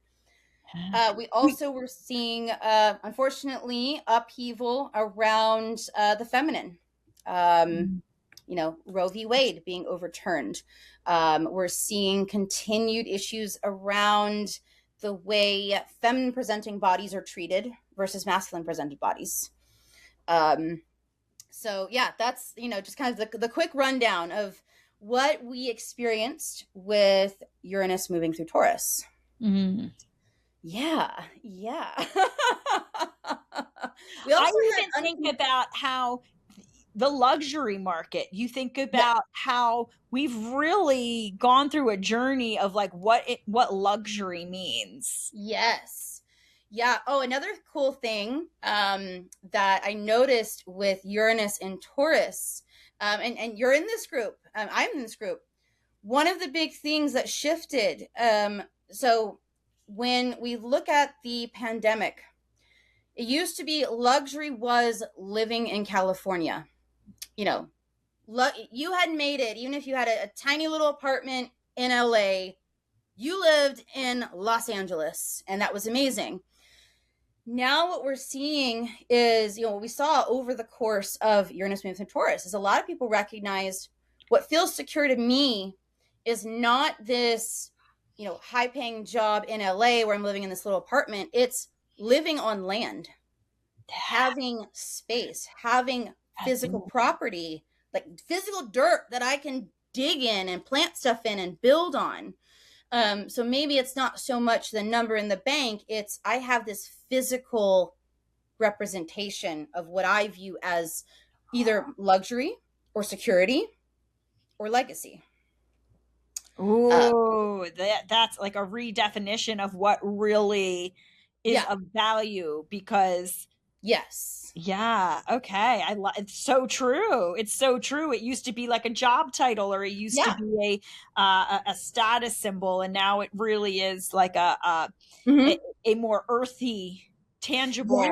We also were seeing, unfortunately, upheaval around the feminine. Roe v. Wade being overturned. We're seeing continued issues around the way feminine presenting bodies are treated versus masculine presented bodies. So yeah, that's, just kind of the quick rundown of what we experienced with Uranus moving through Taurus. Yeah. We also think about how the luxury market, you think about how we've really gone through a journey of like what luxury means. Yes. Yeah. Oh, another cool thing that I noticed with Uranus and Taurus, and you're in this group, I'm in this group. One of the big things that shifted, so when we look at the pandemic, it used to be luxury was living in California. You had made it, even if you had a tiny little apartment in LA, you lived in Los Angeles, and that was amazing. Now what we're seeing is, what we saw over the course of Uranus moving through Taurus is a lot of people recognized what feels secure to me is not this, high-paying job in LA where I'm living in this little apartment. It's living on land, having space, having physical property, like physical dirt that I can dig in and plant stuff in and build on. So maybe it's not so much the number in the bank, it's I have this physical representation of what I view as either luxury or security or legacy. Ooh, that's like a redefinition of what really is of value, because yes. Yeah. Okay. It's so true. It's so true. It used to be like a job title, or it used to be a status symbol, and now it really is like a more earthy, tangible.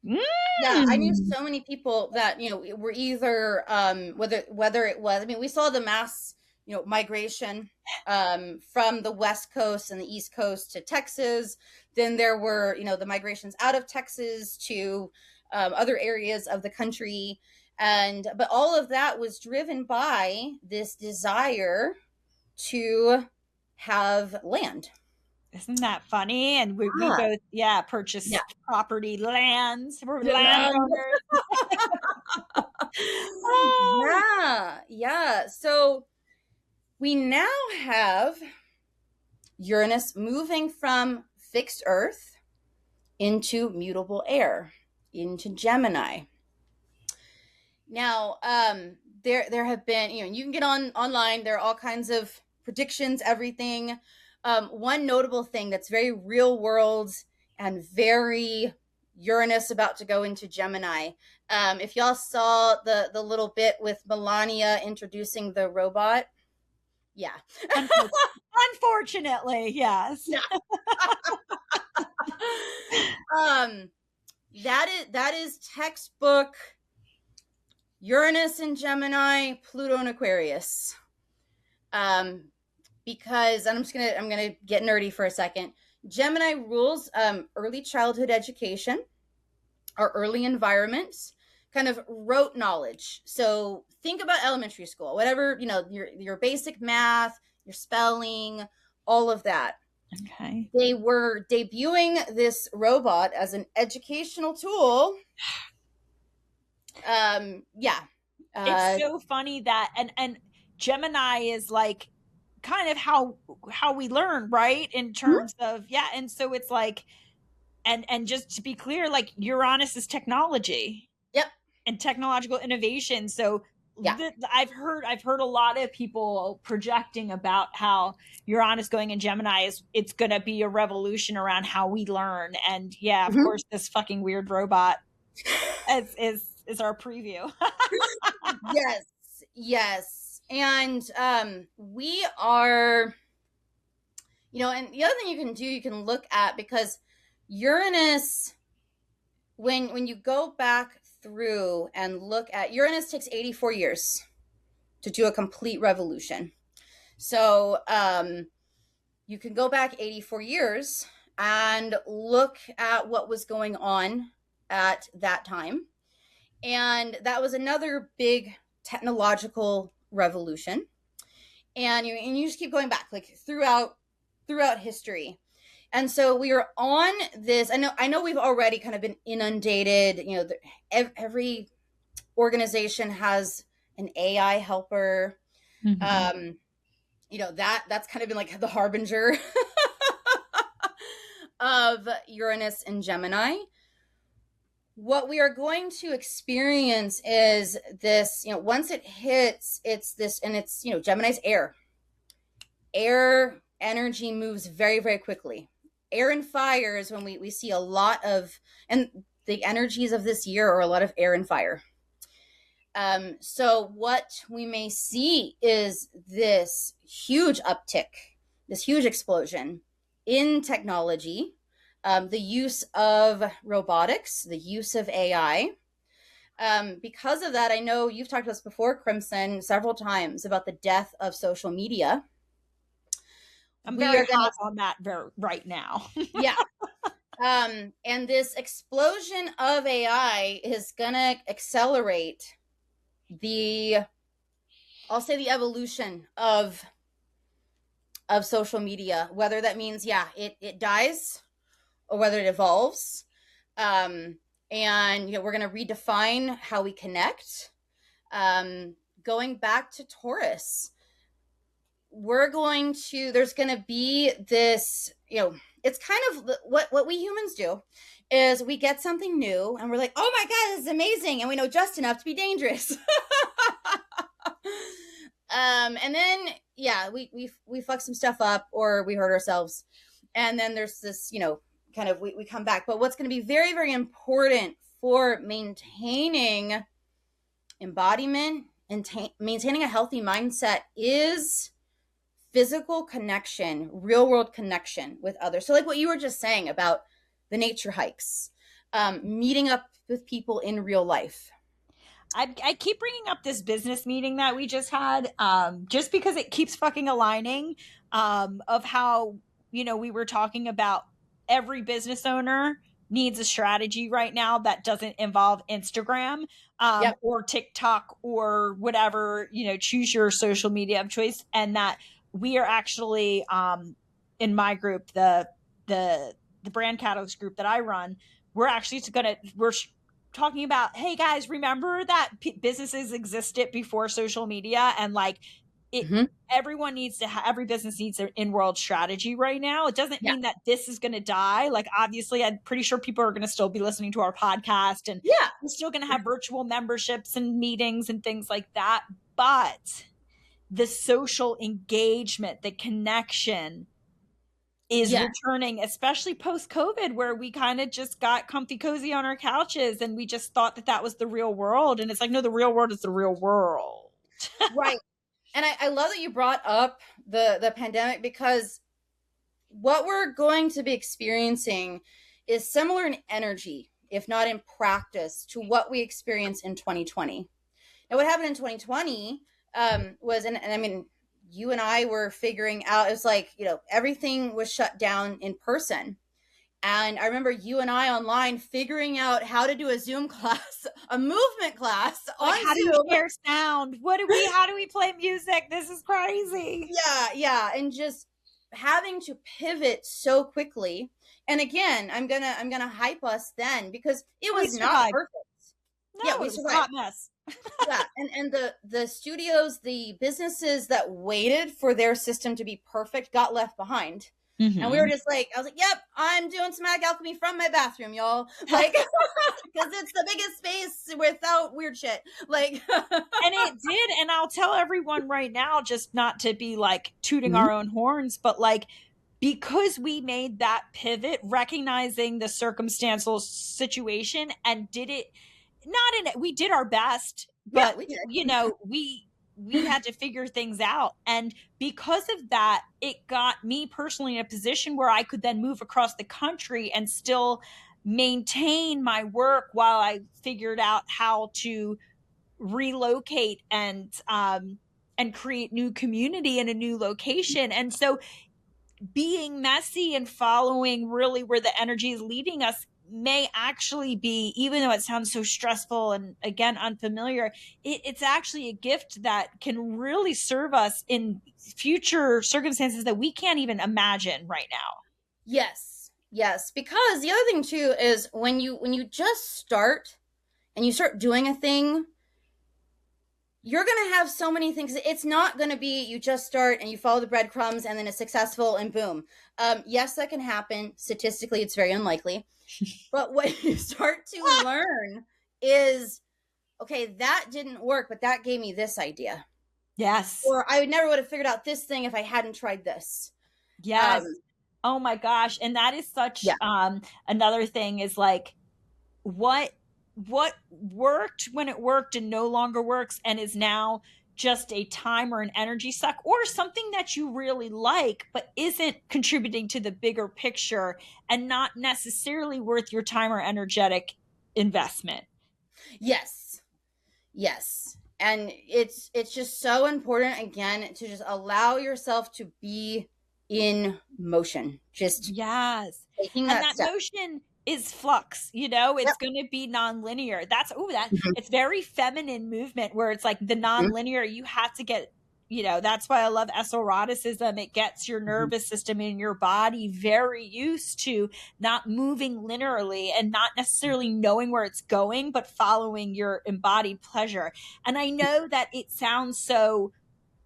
Yeah, I knew so many people that were either whether it was, we saw the mass migration from the West Coast and the East Coast to Texas. Then there were the migrations out of Texas to other areas of the country, but all of that was driven by this desire to have land. Isn't that funny? And we both, purchased property, lands. We're landowners. Yeah. So we now have Uranus moving from fixed Earth into mutable air, into Gemini. Now, there have been, you can get online. There are all kinds of predictions, everything. One notable thing that's very real world and very Uranus about to go into Gemini. If y'all saw the little bit with Melania introducing the robot, yeah. Unfortunately, yes. Yeah. That is textbook Uranus in Gemini, Pluto in Aquarius. Because I'm gonna get nerdy for a second. Gemini rules early childhood education, our early environments, kind of rote knowledge. So think about elementary school, whatever, your basic math, your spelling, all of that. Okay. They were debuting this robot as an educational tool. It's so funny that and Gemini is like kind of how we learn, right? In terms of and so it's like, and just to be clear, like Uranus is technology. Yep. And technological innovation. So I've heard a lot of people projecting about how Uranus going in Gemini it's going to be a revolution around how we learn. And of course, this fucking weird robot is our preview. Yes. And we are, and the other thing you can look at, because Uranus, when you go back through and look at Uranus takes 84 years to do a complete revolution. So you can go back 84 years and look at what was going on at that time. And that was another big technological revolution. And you just keep going back like throughout history. And so we are on this. I know we've already kind of been inundated. Every organization has an AI helper. Mm-hmm. That's kind of been like the harbinger of Uranus and Gemini. What we are going to experience is this, once it hits, it's this, and it's, Gemini's air. Air energy moves very, very quickly. Air and fire is when we see a lot of, and the energies of this year are a lot of air and fire. So what we may see is this huge uptick, this huge explosion in technology, the use of robotics, the use of AI. Because of that, I know you've talked to us before, Crimson, several times about the death of social media. I'm very hot on that right now. Yeah. And this explosion of AI is going to accelerate I'll say the evolution of social media, whether that means, it dies or whether it evolves. And, we're going to redefine how we connect. Going back to Taurus, there's going to be this, it's kind of what we humans do is we get something new and we're like, oh my God, this is amazing. And we know just enough to be dangerous. And then, we fuck some stuff up or we hurt ourselves. And then there's this, kind of, we come back. But what's going to be very, very important for maintaining embodiment and maintaining a healthy mindset is physical connection, real world connection with others. So like what you were just saying about the nature hikes, meeting up with people in real life. I keep bringing up this business meeting that we just had, just because it keeps fucking aligning, of how, we were talking about every business owner needs a strategy right now that doesn't involve Instagram, or TikTok or whatever, choose your social media of choice. And that we are actually, in my group, the brand catalyst group that I run, we're actually we're talking about, hey guys, remember that businesses existed before social media, and like everyone needs to every business needs an in-world strategy right now. It doesn't mean that this is going to die. Like, obviously, I'm pretty sure people are going to still be listening to our podcast, and we're still going to have virtual memberships and meetings and things like that. But the social engagement, the connection is returning, especially post-COVID, where we kind of just got comfy cozy on our couches and we just thought that was the real world. And it's like, no, the real world is the real world. Right. And I love that you brought up the pandemic, because what we're going to be experiencing is similar in energy, if not in practice, to what we experienced in 2020. Now, what happened in 2020 was, and I mean, you and I were figuring out, it was like, everything was shut down in person. And I remember you and I online figuring out how to do a Zoom class, a movement class on Zoom. How do we share sound? How do we play music? This is crazy. Yeah. And just having to pivot so quickly. And again, I'm gonna hype us then, because it was not perfect. No, we survived. Hot mess. And the studios, the businesses that waited for their system to be perfect got left behind. Mm-hmm. And we were just like, I was like, yep, I'm doing somatic alchemy from my bathroom, y'all. Like, because it's the biggest space without weird shit. Like, and it did. And I'll tell everyone right now, just not to be like tooting our own horns, but like, because we made that pivot, recognizing the circumstantial situation, and did it. We did our best, but we had to figure things out. And because of that, it got me personally in a position where I could then move across the country and still maintain my work while I figured out how to relocate and create new community in a new location. And so being messy and following really where the energy is leading us may actually be, even though it sounds so stressful and again unfamiliar, it's actually a gift that can really serve us in future circumstances that we can't even imagine right now. Yes, because the other thing too is when you just start and you start doing a thing, you're going to have so many things. It's not going to be you just start and you follow the breadcrumbs and then it's successful and boom. Yes, that can happen. Statistically, it's very unlikely. But what you start to learn is, okay, that didn't work, but that gave me this idea. Yes. Or I never would have figured out this thing if I hadn't tried this. Yes. Oh my gosh. And that is such another thing is like what worked when it worked and no longer works and is now just a time or an energy suck or something that you really like but isn't contributing to the bigger picture and not necessarily worth your time or energetic investment. Yes. And it's just so important again to just allow yourself to be in motion. Just taking that step. Motion is flux, it's going to be nonlinear. It's very feminine movement where it's like the nonlinear, you have to get, that's why I love esotericism. It gets your nervous system in your body very used to not moving linearly and not necessarily knowing where it's going, but following your embodied pleasure. And I know that it sounds so,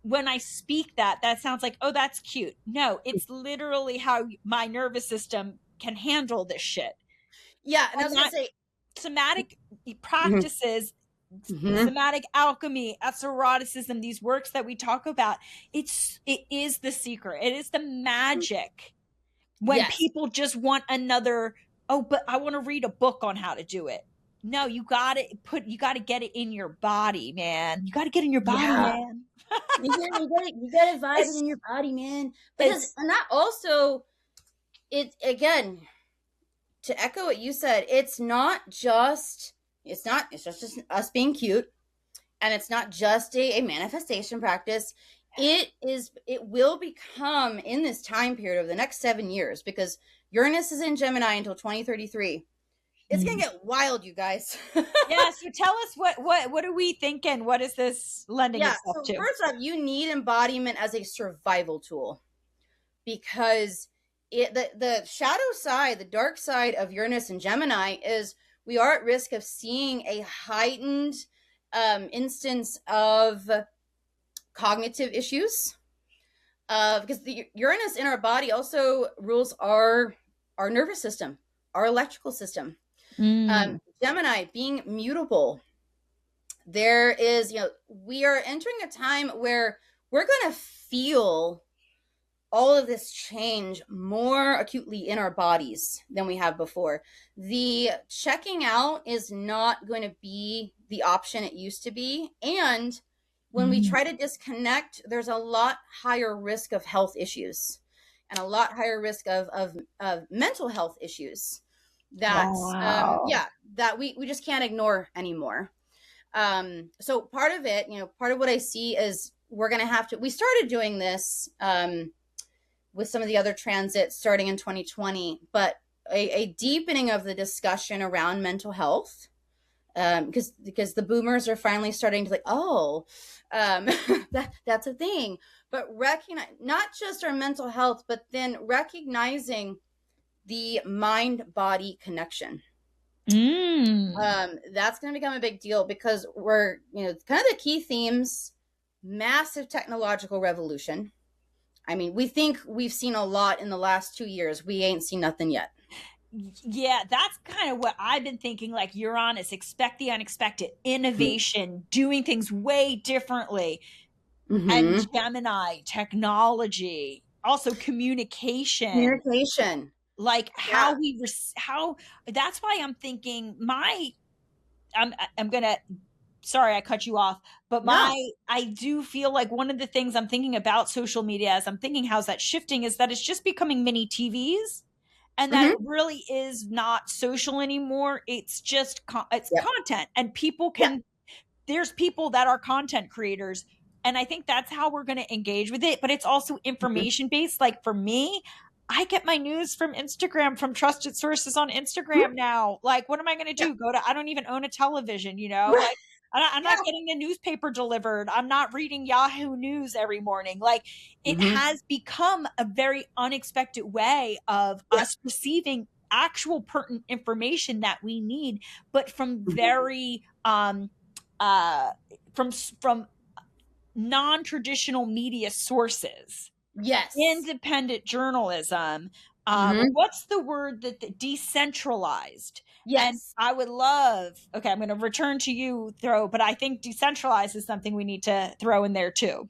when I speak that sounds like, oh, that's cute. No, it's literally how my nervous system can handle this shit. Yeah, and I was going to say somatic practices, somatic alchemy, esotericism, these works that we talk about, it is the secret. It is the magic. When people just want another, but I want to read a book on how to do it. No, you got to get it in your body, man. You got to get in your body, man. you got to vibe it in your body, man. Because, and that also, it again, to echo what you said, it's just us being cute, and it's not just a manifestation practice. It will become, in this time period of the next 7 years, because Uranus is in Gemini until 2033. It's gonna get wild, you guys. Yeah, so tell us what are we thinking? What is this lending itself to? First off, you need embodiment as a survival tool, because the shadow side, the dark side of Uranus and Gemini is we are at risk of seeing a heightened instance of cognitive issues, because the Uranus in our body also rules our nervous system, our electrical system. Gemini being mutable, there is, we are entering a time where we're going to feel all of this change more acutely in our bodies than we have before. The checking out is not going to be the option it used to be. And when we try to disconnect, there's a lot higher risk of health issues and a lot higher risk of mental health issues that, that we just can't ignore anymore. So part of it, part of what I see is we're going to have to, we started doing this with some of the other transits starting in 2020, but a deepening of the discussion around mental health, because the boomers are finally starting to that's a thing, but recognize not just our mental health, but then recognizing the mind-body connection. That's going to become a big deal, because we're, kind of the key themes, massive technological revolution. I mean, we think we've seen a lot in the last 2 years. We ain't seen nothing yet. Yeah, that's kind of what I've been thinking, like Uranus, expect the unexpected, innovation, doing things way differently. And Gemini, technology, also communication. Like how that's why I'm thinking I'm gonna, sorry, I cut you off, but I do feel like one of the things I'm thinking about social media as I'm thinking how's that shifting is that it's just becoming mini TVs. and that it really is not social anymore. It's just it's content, and people can there's people that are content creators, and I think that's how we're going to engage with it. But it's also information based. Like for me, I get my news from Instagram, from trusted sources on Instagram now. Like, what am I going to do? I don't even own a television, like I'm not getting the newspaper delivered. I'm not reading Yahoo News every morning. Like, it has become a very unexpected way of us receiving actual pertinent information that we need, but from very from non-traditional media sources. Yes. Independent journalism. What's the word that decentralized? Yes. And I would love, okay, I'm going to return to you, but I think decentralized is something we need to throw in there too.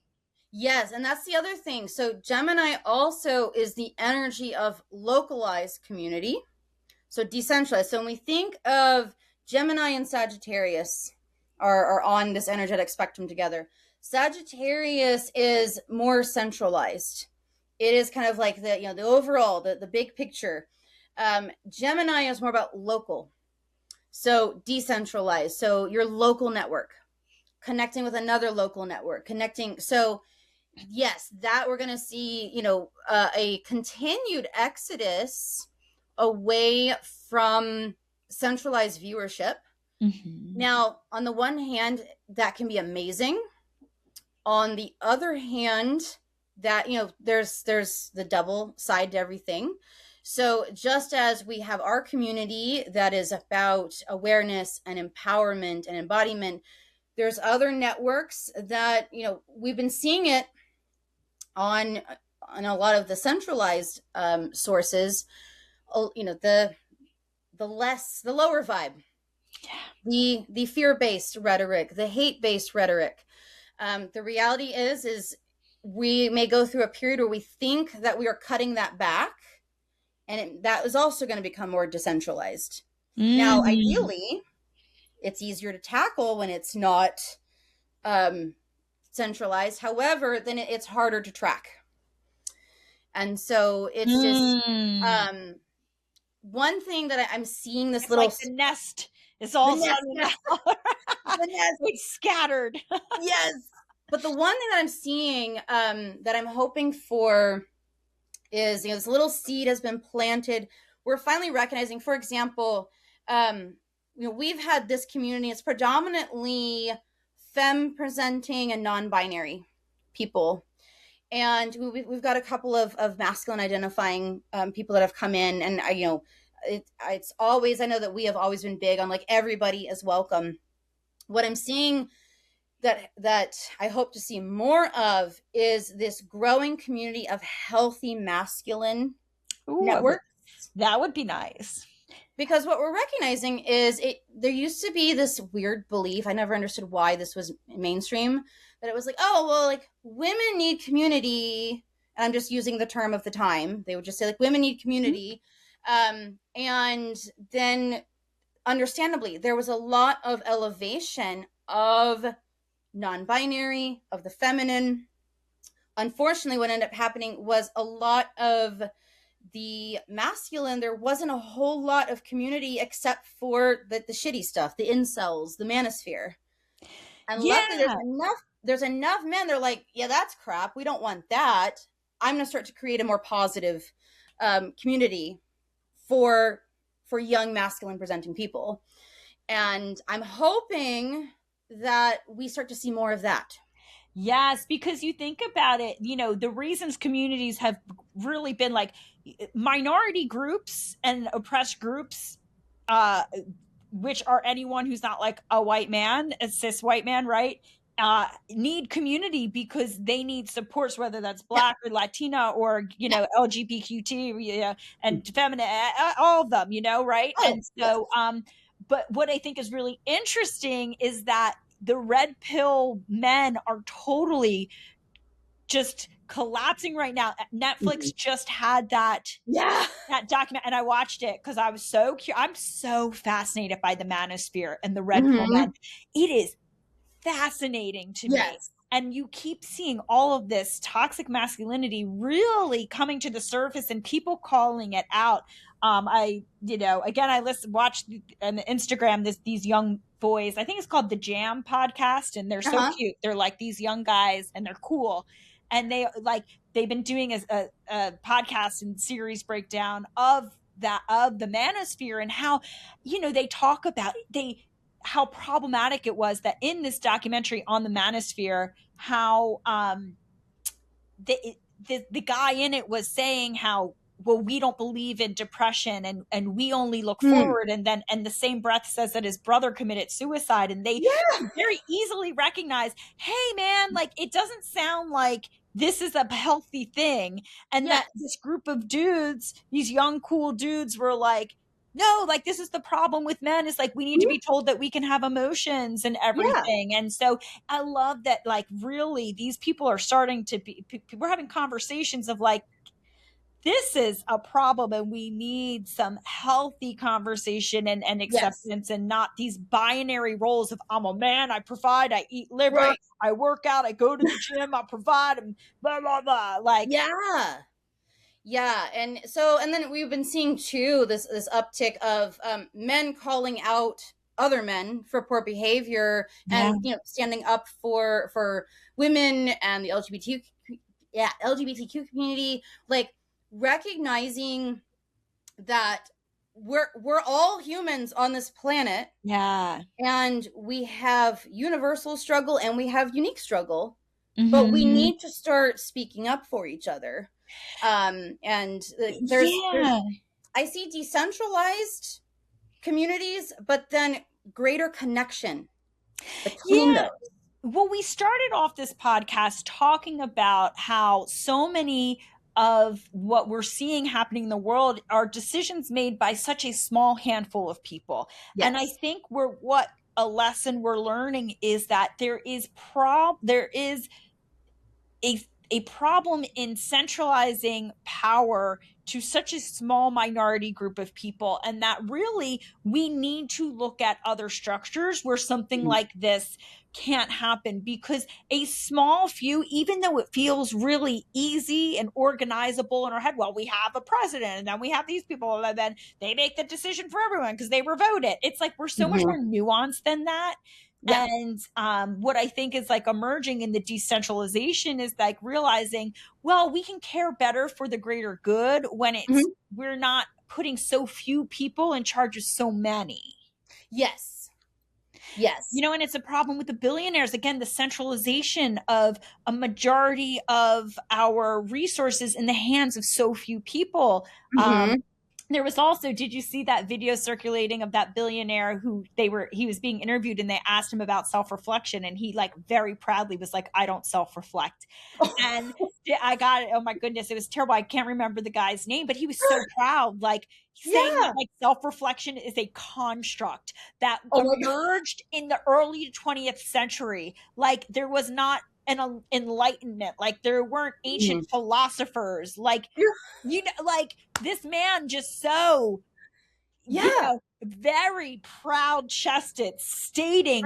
Yes, and that's the other thing. So Gemini also is the energy of localized community. So decentralized. So when we think of Gemini and Sagittarius are on this energetic spectrum together, Sagittarius is more centralized. It is kind of like the overall, the big picture. Gemini is more about local. So decentralized. So your local network, connecting with another local network, connecting. So yes, that we're going to see, a continued exodus away from centralized viewership. Now, on the one hand, that can be amazing. On the other hand, that, there's the double side to everything. So just as we have our community that is about awareness and empowerment and embodiment, there's other networks that, we've been seeing it on a lot of the centralized sources, the lower vibe, the fear-based rhetoric, the hate-based rhetoric. The reality is we may go through a period where we think that we are cutting that back, and that is also going to become more decentralized. Now, ideally, it's easier to tackle when it's not centralized. However, then it's harder to track. And so it's just one thing that I'm seeing this little like the nest is all the nest. It's scattered. Yes. But the one thing that I'm seeing that I'm hoping for is, this little seed has been planted. We're finally recognizing, for example, we've had this community, it's predominantly femme presenting and non-binary people. And we've got a couple of masculine identifying people that have come in, and it's always, I know that we have always been big on like everybody is welcome. What I'm seeing that I hope to see more of is this growing community of healthy masculine networks. That would be nice. Because what we're recognizing is there used to be this weird belief, I never understood why this was mainstream, that it was like, oh, well, like women need community. And I'm just using the term of the time. They would just say like women need community. And then understandably, there was a lot of elevation of non-binary, of the feminine. Unfortunately, what ended up happening was a lot of the masculine. There wasn't a whole lot of community except for the shitty stuff, the incels, the manosphere. And luckily there's enough men. They're like, yeah, that's crap. We don't want that. I'm going to start to create a more positive community for young masculine presenting people. And I'm hoping that we start to see more of that. Yes, because you think about it, the reasons communities have really been like minority groups and oppressed groups, which are anyone who's not like a white man, a cis white man, right? Need community because they need supports, whether that's Black or Latina or, LGBTQ and feminine, all of them, right? And so, but what I think is really interesting is that the red pill men are totally just collapsing right now. Netflix just had that document, and I watched it because I was so curious. I'm so fascinated by the manosphere and the red pill men. It is fascinating to me. And you keep seeing all of this toxic masculinity really coming to the surface and people calling it out. Again, I watch on Instagram these young boys. I think it's called the Jam podcast, and they're so cute. They're like these young guys, and they're cool, and they've been doing a podcast and series breakdown of the manosphere and how they talk about how problematic it was that in this documentary on the manosphere, how the guy in it was saying how, well, we don't believe in depression and we only look forward, and the same breath says that his brother committed suicide, and they very easily recognize, hey man, like it doesn't sound like this is a healthy thing. And that this group of dudes, these young cool dudes, were like, no, like this is the problem with men, is like we need to be told that we can have emotions and everything. And so I love that, like, really these people are starting to we're having conversations of like, this is a problem and we need some healthy conversation and acceptance, and not these binary roles of, I'm a man, I provide, I eat liver, I work out, I go to the gym, I provide, and blah blah blah. Like, and then we've been seeing too this uptick of men calling out other men for poor behavior, and standing up for women and the LGBTQ community, like recognizing that we're all humans on this planet, and we have universal struggle and we have unique struggle, but we need to start speaking up for each other. There's I see decentralized communities, but then greater connection between those. Well, we started off this podcast talking about how so many of what we're seeing happening in the world are decisions made by such a small handful of people. And I think what a lesson we're learning is that there is a problem in centralizing power to such a small minority group of people, and that really we need to look at other structures where something like this can't happen, because a small few, even though it feels really easy and organizable in our head, well, we have a president and then we have these people and then they make the decision for everyone because they were voted. It's like we're so much more nuanced than that. And what I think is like emerging in the decentralization is like realizing, well, we can care better for the greater good when it's we're not putting so few people in charge of so many. Yes. And it's a problem with the billionaires. Again, the centralization of a majority of our resources in the hands of so few people. There was also, did you see that video circulating of that billionaire he was being interviewed and they asked him about self-reflection, and he like very proudly was like, I don't self-reflect. And I got it. Oh my goodness. It was terrible. I can't remember the guy's name, but he was so proud, like saying that like self-reflection is a construct that emerged in the early 20th century. Like there was not an enlightenment, like there weren't ancient philosophers, like like this man just so very proud-chested, stating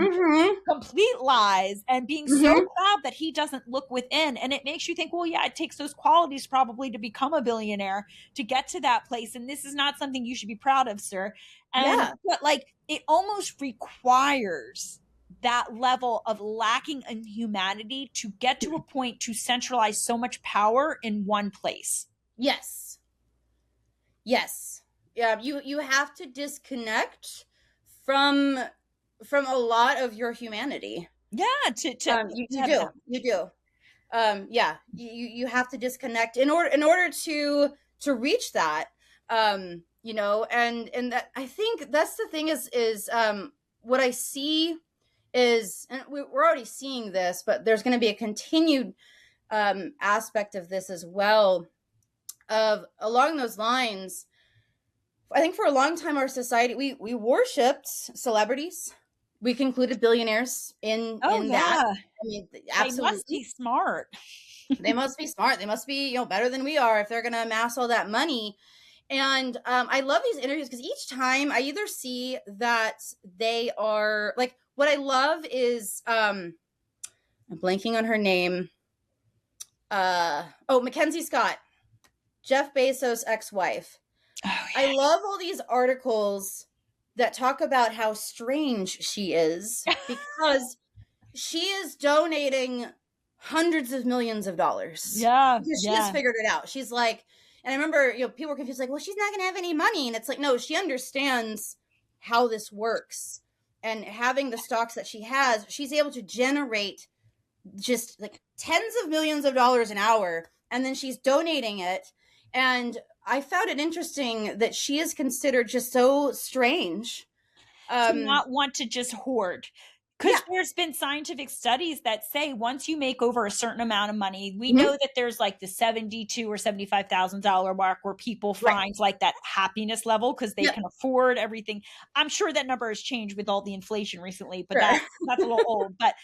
complete lies and being so proud that he doesn't look within. And it makes you think, well, yeah, it takes those qualities probably to become a billionaire, to get to that place, and this is not something you should be proud of, sir. And but like it almost requires that level of lacking in humanity to get to a point to centralize so much power in one place. Yeah, you have to disconnect from a lot of your humanity. You do. You have to disconnect in order to reach that. And that, I think that's the thing is what I see is, and we're already seeing this, but there's going to be a continued aspect of this as well, of along those lines. I think for a long time, our society, we worshipped celebrities. We concluded billionaires in that. I mean, absolutely. They must be smart. They must be smart. They must be, better than we are if they're going to amass all that money. And I love these interviews because each time I either see that they are like, what I love is I'm blanking on her name. Mackenzie Scott, Jeff Bezos' ex-wife. Oh, I yeah. love all these articles that talk about how strange she is because she is donating hundreds of millions of dollars Yeah. because she has Yeah. figured it out. She's like, and I remember, people were confused, like, well, she's not going to have any money. And it's like, no, she understands how this works. And having the stocks that she has, she's able to generate just like tens of millions of dollars an hour. And then she's donating it. And I found it interesting that she is considered just so strange. To not want to just hoard. Yeah. Because there's been scientific studies that say once you make over a certain amount of money, we Mhm. know that there's like the $72,000 or $75,000 mark where people Right. find like that happiness level because they Yep. can afford everything. I'm sure that number has changed with all the inflation recently, but Sure. that's a little old. But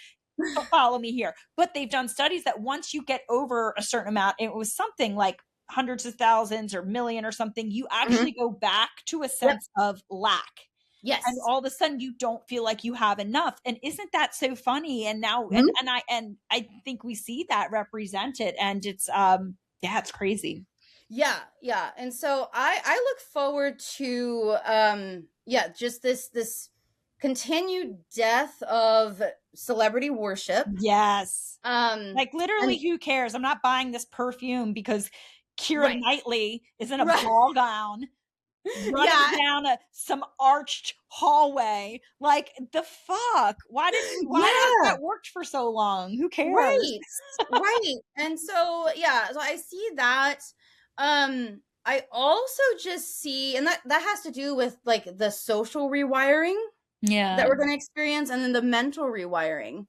follow me here. But they've done studies that once you get over a certain amount, it was something like hundreds of thousands or million or something, you Mhm. actually go back to a Yep. sense of lack, and Yes. all of a sudden you don't feel like you have enough. And isn't that so funny? And now Mhm. and I think we see that represented, and it's yeah, it's crazy. Yeah, yeah. And so I look forward to yeah, just this continued death of celebrity worship. Yes. Um Like literally, and who cares? I'm not buying this perfume because Keira right. Knightley is in a Right. ball gown running Yeah. down some arched hallway. Like, the fuck? Why has Yeah. that worked for so long? Who cares? Right. Right. And so yeah, so I see that. I also just see, and that has to do with like the social rewiring that Yeah. we're going to experience, and then the mental rewiring,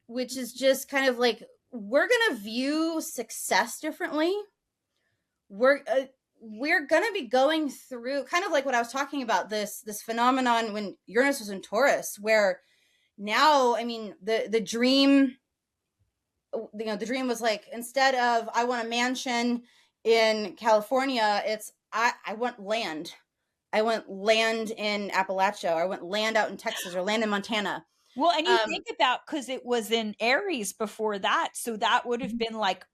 which is just kind of like we're going to view success differently. We're going to be going through kind of like what I was talking about, this phenomenon when Uranus was in Taurus, where now, I mean, the dream, the dream was like, instead of I want a mansion in California, it's I want land. I want land in Appalachia, or I want land out in Texas, or land in Montana. Well, and you Um, think about, because it was in Aries before that, so that would have been like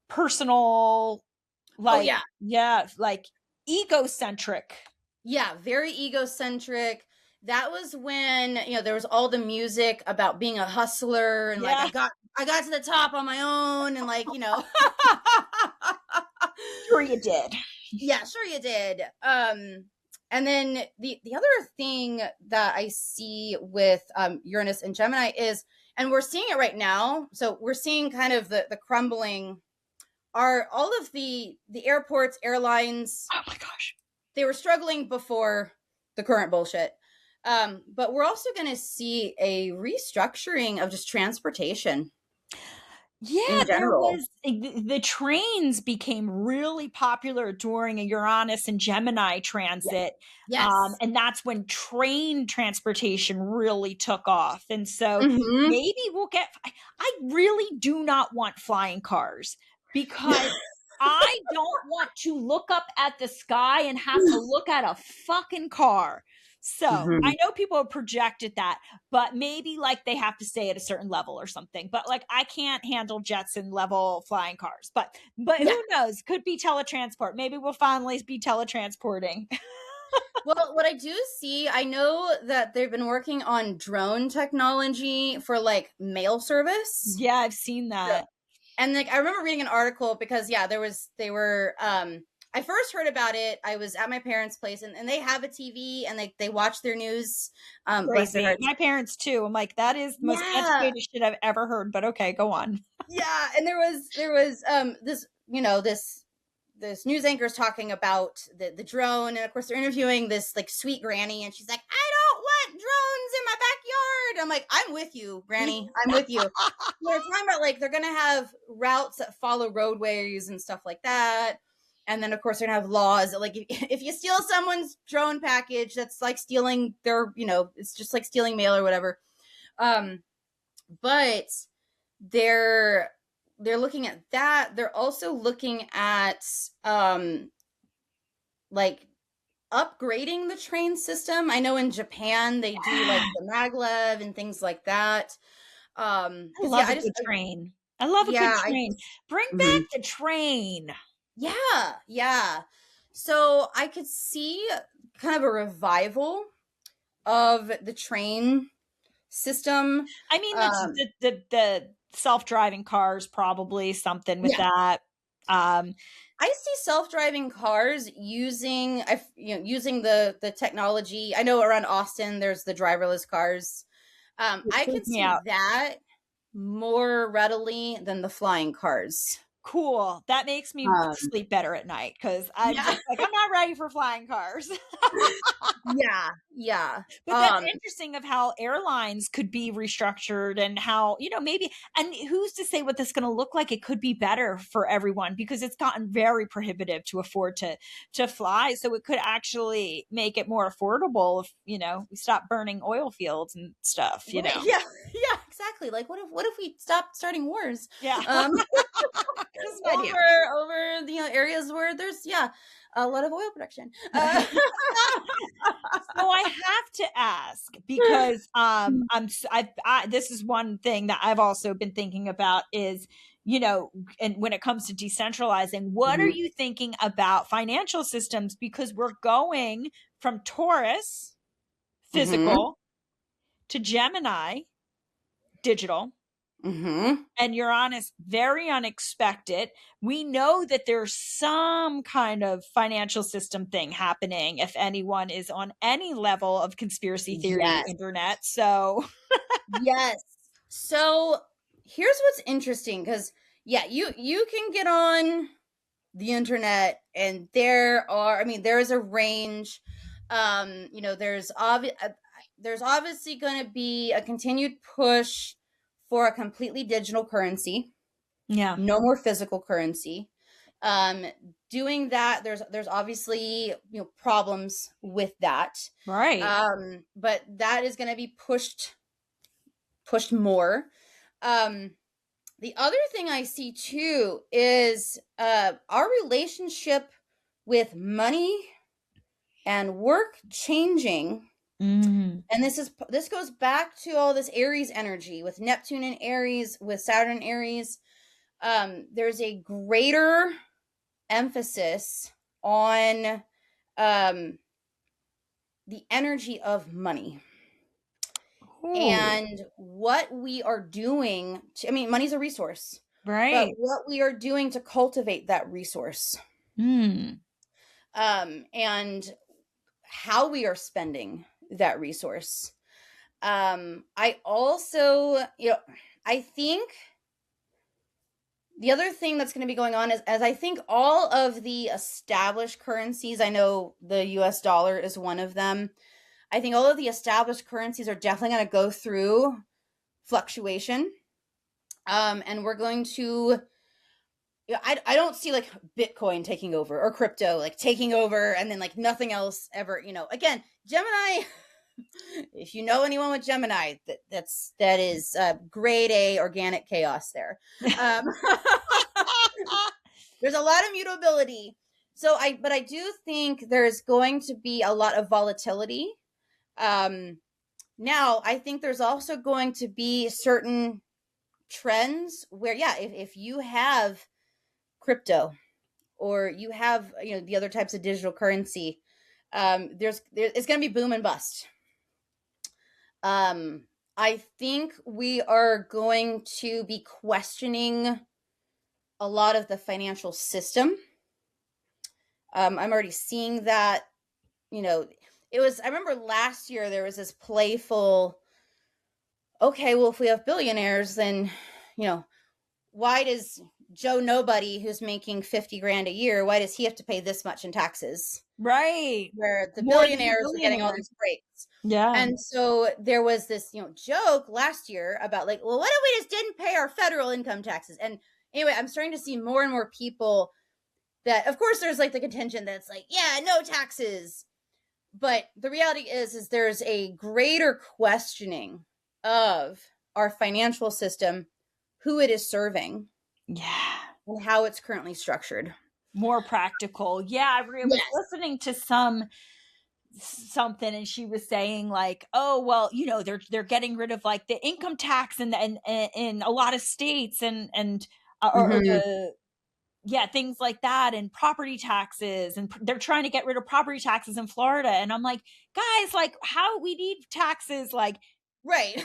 personal, oh like, yeah, yeah, like egocentric. yeah, very egocentric. That was when there was all the music about being a hustler, and like Yeah, I got to the top on my own, and like sure you did. yeah, sure you did. And then the other thing that I see with Uranus and Gemini is, and we're seeing it right now. So we're seeing kind of the crumbling. Are all of the airports, airlines? Oh my gosh. They were struggling before the current bullshit. But we're also going to see a restructuring of just transportation Yeah, in there general. was the trains became really popular during a Uranus and Gemini Yeah. transit. Yes. And that's when train transportation really took off. And so Mm-hmm. maybe we'll get, I really do not want flying cars, because I don't want to look up at the sky and have to look at a fucking car. So Mm-hmm. I know people have projected that, but maybe like they have to stay at a certain level or something. But like I can't handle Jetson level flying cars. But Yeah. who knows? Could be teletransport. Maybe we'll finally be teletransporting. Well, what I do see, I know that they've been working on drone technology for like mail service. Yeah, I've seen So, that. and like I remember reading an article because yeah, they were I first heard about it. I was at my parents' place, and they have a TV, and they watch their news. Bless their Crazy. hearts. My parents too. I'm like, that is the most Yeah. antiquated shit I've ever heard. But okay, go on. Yeah, and there was this this news anchor is talking about the drone, and of course they're interviewing this like sweet granny, and she's like, I don't want drones in my backyard. I'm like, I'm with you, granny, I'm with you. They're talking about like they're gonna have routes that follow roadways and stuff like that, and then of course they're gonna have laws that like if you steal someone's drone package, that's like stealing their it's just like stealing mail or whatever. um but they're looking at that. They're also looking at like upgrading the train system. I know in Japan they do like the maglev and things like that. I love a good train. I love a good train. Bring back the train. Yeah. So I could see kind of a revival of the train system. I mean, the self-driving cars, probably something with that. I see self-driving cars using the technology. I know around Austin there's the driverless cars. I can see that more readily than the flying cars. Cool. That makes me sleep better at night, because I'm just like, I'm not ready for flying cars. Yeah. But that's interesting of how airlines could be restructured, and how, maybe, and who's to say what this is going to look like? It could be better for everyone, because it's gotten very prohibitive to afford to fly. So it could actually make it more affordable if, we stop burning oil fields and stuff, Yeah, exactly. Like, what if we stopped starting wars? Yeah. over areas where there's a lot of oil production. So I have to ask, because this is one thing that I've also been thinking about is, and when it comes to decentralizing, what are you thinking about financial systems? Because we're going from Taurus, physical, to Gemini, digital. And Uranus, very unexpected. We know that there's some kind of financial system thing happening, if anyone is on any level of conspiracy theory internet. So yes. So here's what's interesting, because you can get on the internet, and there is a range. There's obviously going to be a continued push for a completely digital currency. Yeah. No more physical currency. Doing that, there's obviously problems with that. Right. But that is going to be pushed more. The other thing I see too is our relationship with money and work changing. And this goes back to all this Aries energy with Neptune in Aries, with Saturn in Aries. There's a greater emphasis on the energy of money. Ooh. And what we are doing money's a resource, right? But what we are doing to cultivate that resource, and how we are spending that resource. I also, I think the other thing that's going to be going on is, as I think all of the established currencies, I know the US dollar is one of them. I think all of the established currencies are definitely going to go through fluctuation. And we're going to, I don't see like Bitcoin taking over, or crypto like taking over, and then like nothing else ever, again, Gemini, if you know anyone with Gemini, that is grade A organic chaos there. There's a lot of mutability. But I do think there's going to be a lot of volatility. Now, I think there's also going to be certain trends where, if you have crypto, or you have, the other types of digital currency, it's going to be boom and bust. I think we are going to be questioning a lot of the financial system. I'm already seeing that, I remember last year there was this playful, okay, well, if we have billionaires, then, why does Joe Nobody, who's making 50 grand a year, why does he have to pay this much in taxes? Right. Where the billionaires are getting all these breaks. Yeah. And so there was this, joke last year about like, well, what if we just didn't pay our federal income taxes? And anyway, I'm starting to see more and more people that, of course, there's like the contention that's like, yeah, no taxes. But the reality is there's a greater questioning of our financial system, who it is serving. Yeah. And how it's currently structured. More practical. Yeah. I was listening to some something, and she was saying like, oh well, you know, they're getting rid of like the income tax and in a lot of states, and or Mm-hmm. the yeah, things like that, and property taxes, and they're trying to get rid of property taxes in Florida. And I'm like, guys, like, how we need taxes? Like, Right.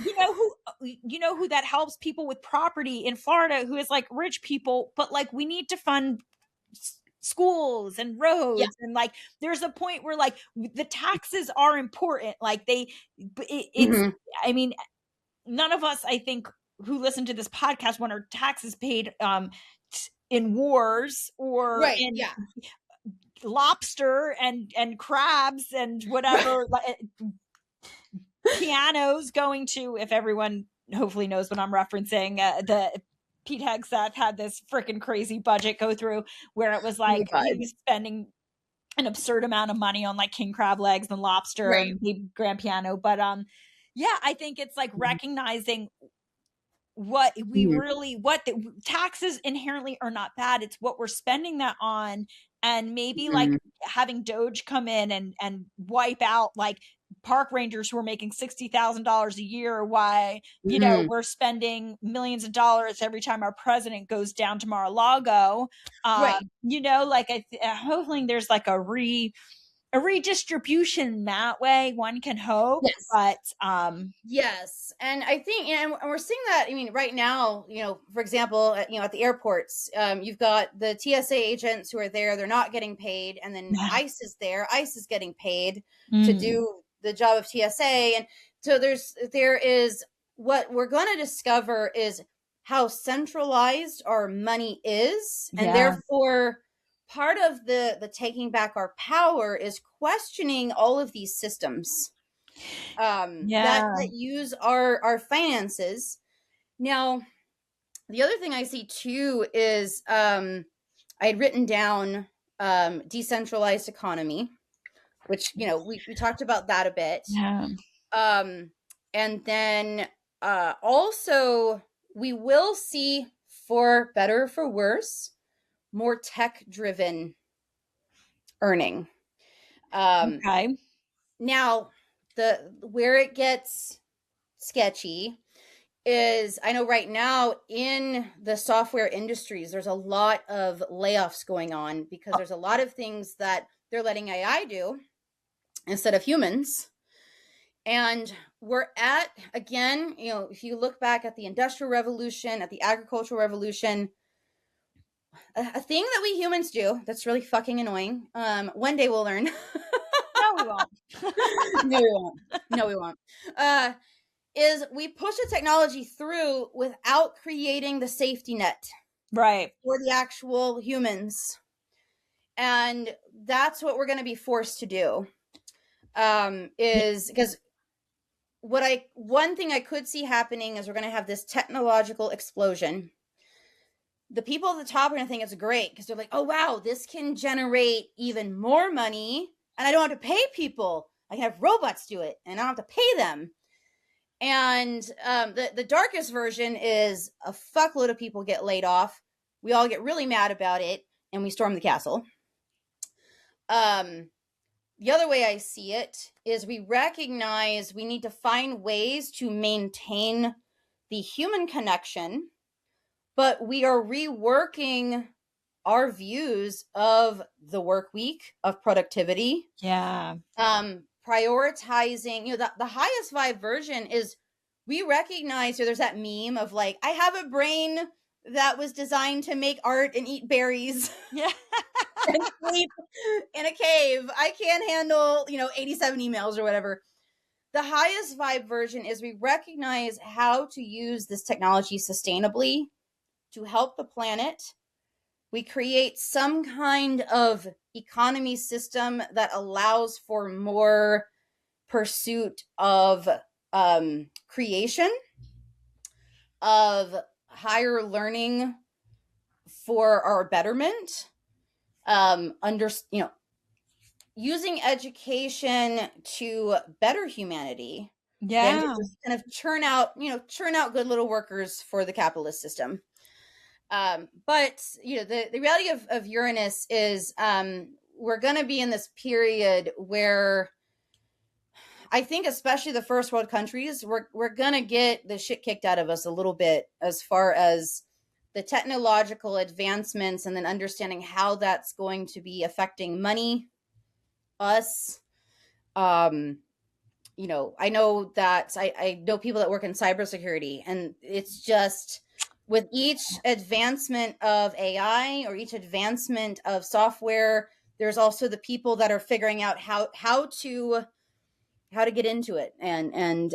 you know who that helps people with property in Florida, who is like rich people, but like we need to fund schools and Yeah. roads, and like there's a point where like the taxes are important, like it's Mm-hmm. I mean, none of us, I think, who listen to this podcast want our taxes paid in wars or Right. in Yeah. lobster and crabs and Right. whatever, pianos going to, if everyone hopefully knows what I'm referencing, the Pete Hegseth had this freaking crazy budget go through where it was Oh my like he God. was spending an absurd amount of money on like king crab legs and lobster Right. and the grand piano. But yeah, I think it's like recognizing what we Mm-hmm. really, what the taxes inherently are not bad, it's what we're spending that on. And maybe like Mm-hmm. having Doge come in and wipe out like park rangers who are making $60,000 a year, why, you know, Mm-hmm. we're spending millions of dollars every time our president goes down to Mar-a-Lago. Right. You know, like hopefully there's like a redistribution that way, one can hope. Yes. But Yes, and I think, and we're seeing that. I mean, right now, you know, for example, at the airports, you've got the TSA agents who are there; they're not getting paid, and then ICE is there. ICE is getting paid to mm, do the job of TSA, and so there is what we're going to discover is how centralized our money is, and yeah, therefore part of the taking back our power is questioning all of these systems that yeah, use our finances. Now, the other thing I see too is I had written down decentralized economy, which we talked about that a bit. yeah. um and then also we will see, for better or for worse, more tech driven earning. Okay. Now, the where it gets sketchy is, I know right now in the software industries, there's a lot of layoffs going on because there's a lot of things that they're letting AI do instead of humans. And we're at, again, if you look back at the Industrial Revolution, at the Agricultural Revolution, a thing that we humans do that's really fucking annoying. One day we'll learn. No, we won't. No, we won't. No, we won't. Is we push the technology through without creating the safety net Right. for the actual humans. And that's what we're going to be forced to do. Is because one thing I could see happening is we're going to have this technological explosion. The people at the top are going to think it's great because they're like, oh, wow, this can generate even more money and I don't have to pay people. I can have robots do it and I don't have to pay them. And the darkest version is a fuckload of people get laid off. We all get really mad about it and we storm the castle. The other way I see it is we recognize we need to find ways to maintain the human connection, but we are reworking our views of the work week, of productivity. Yeah. Prioritizing, the highest vibe version is we recognize, there's that meme of like, I have a brain that was designed to make art and eat berries. Yeah. And sleep in a cave. I can't handle, 87 emails or whatever. The highest vibe version is we recognize how to use this technology sustainably to help the planet. We create some kind of economy system that allows for more pursuit of creation, of higher learning for our betterment, using education to better humanity than to Yeah. just kind of churn out good little workers for the capitalist system. But the reality of Uranus is we're going to be in this period where I think especially the first world countries, we're gonna get the shit kicked out of us a little bit as far as the technological advancements, and then understanding how that's going to be affecting money, us. You know, I know that I know people that work in cybersecurity, and it's just with each advancement of AI or each advancement of software, there's also the people that are figuring out how to get into it. And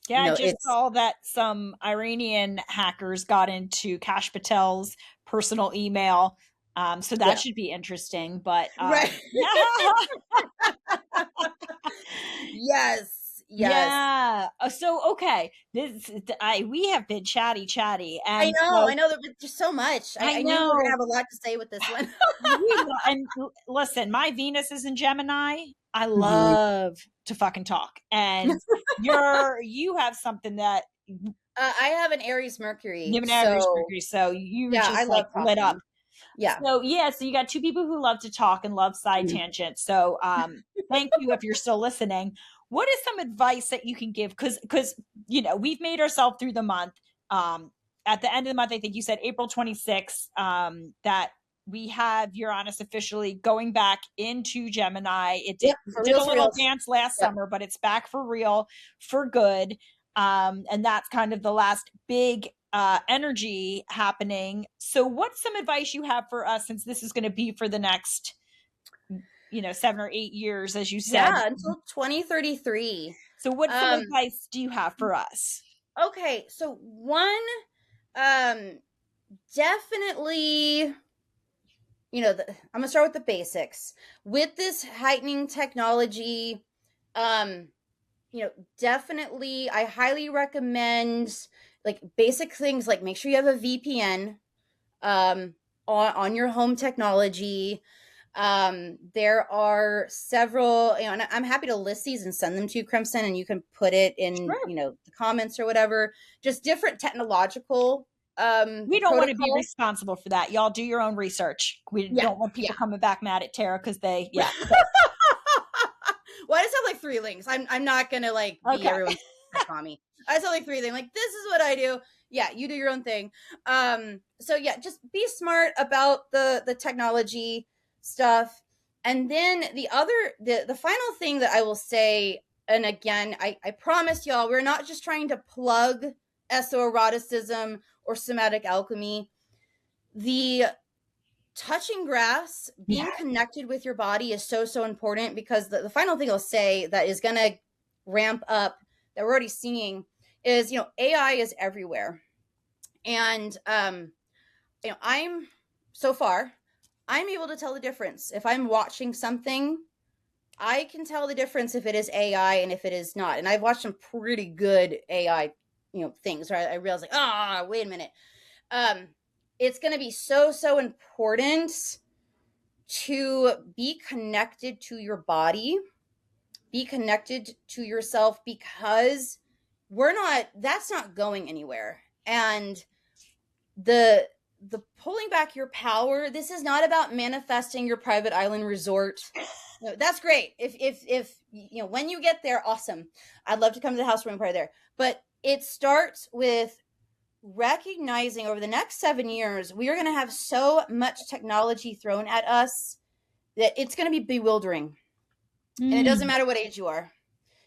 Yeah, you I know, just it's saw that some Iranian hackers got into Kash Patel's personal email. So that yeah. should be interesting. But Right. Yes. Yes. yeah. So okay, we have been chatty, and so I know that there's so much. I I knew we were gonna know have a lot to say with this one. listen, my Venus is in Gemini. I Mhm. love to fucking talk, and you have something that I have an Aries you Mercury, have an Aries so Mercury, so you yeah, I just like love lit up. talking. Yeah. So yeah, so you got two people who love to talk and love side Mhm. tangents. So thank you if you're still listening. What is some advice that you can give? Because you know we've made ourselves through the month. Um, at the end of the month, I think you said April 26th, that we have Uranus officially going back into Gemini. Yep, for Did a reals, for little reals. dance last Yep. summer, but it's back for real, for good. And that's kind of the last big energy happening. So, what's some advice you have for us, since this is going to be for the next, 7 or 8 years, as you said? Yeah, until 2033. So, what some Um, advice do you have for us? okay, so one, um, definitely, I'm gonna start with the basics. With this heightening technology, um, definitely I highly recommend like basic things like make sure you have a VPN on your home technology. There are several, and I'm happy to list these and send them to you, Crimson, and you can put it in, Sure. the comments or whatever. Just different technological We don't want to be protocols. responsible for that. Y'all do your own research. We Yeah, don't want yeah. people coming back mad at Tara because yeah. Well, I just have like three links. I'm not gonna like be Okay. everyone's mommy. I just have like three things. Like this is what I do. Yeah, you do your own thing. So yeah, just be smart about the technology stuff. And then the final thing that I will say, and again, I promise y'all, we're not just trying to plug esoeroticism or somatic alchemy. The touching grass, Yeah. being connected with your body is so important, because the final thing I'll say that is going to ramp up that we're already seeing is, AI is everywhere. And, I'm so far, I'm able to tell the difference. If I'm watching something, I can tell the difference if it is AI and if it is not. And I've watched some pretty good AI, things where I realized like, wait a minute. Um, it's going to be so important to be connected to your body, be connected to yourself, because that's not going anywhere. And the pulling back your power, this is not about manifesting your private island resort. That's great. If when you get there, awesome. I'd love to come to the house room party there. But it starts with recognizing over the next 7 years, we are going to have so much technology thrown at us that it's going to be bewildering. And it doesn't Mm. matter what age you are.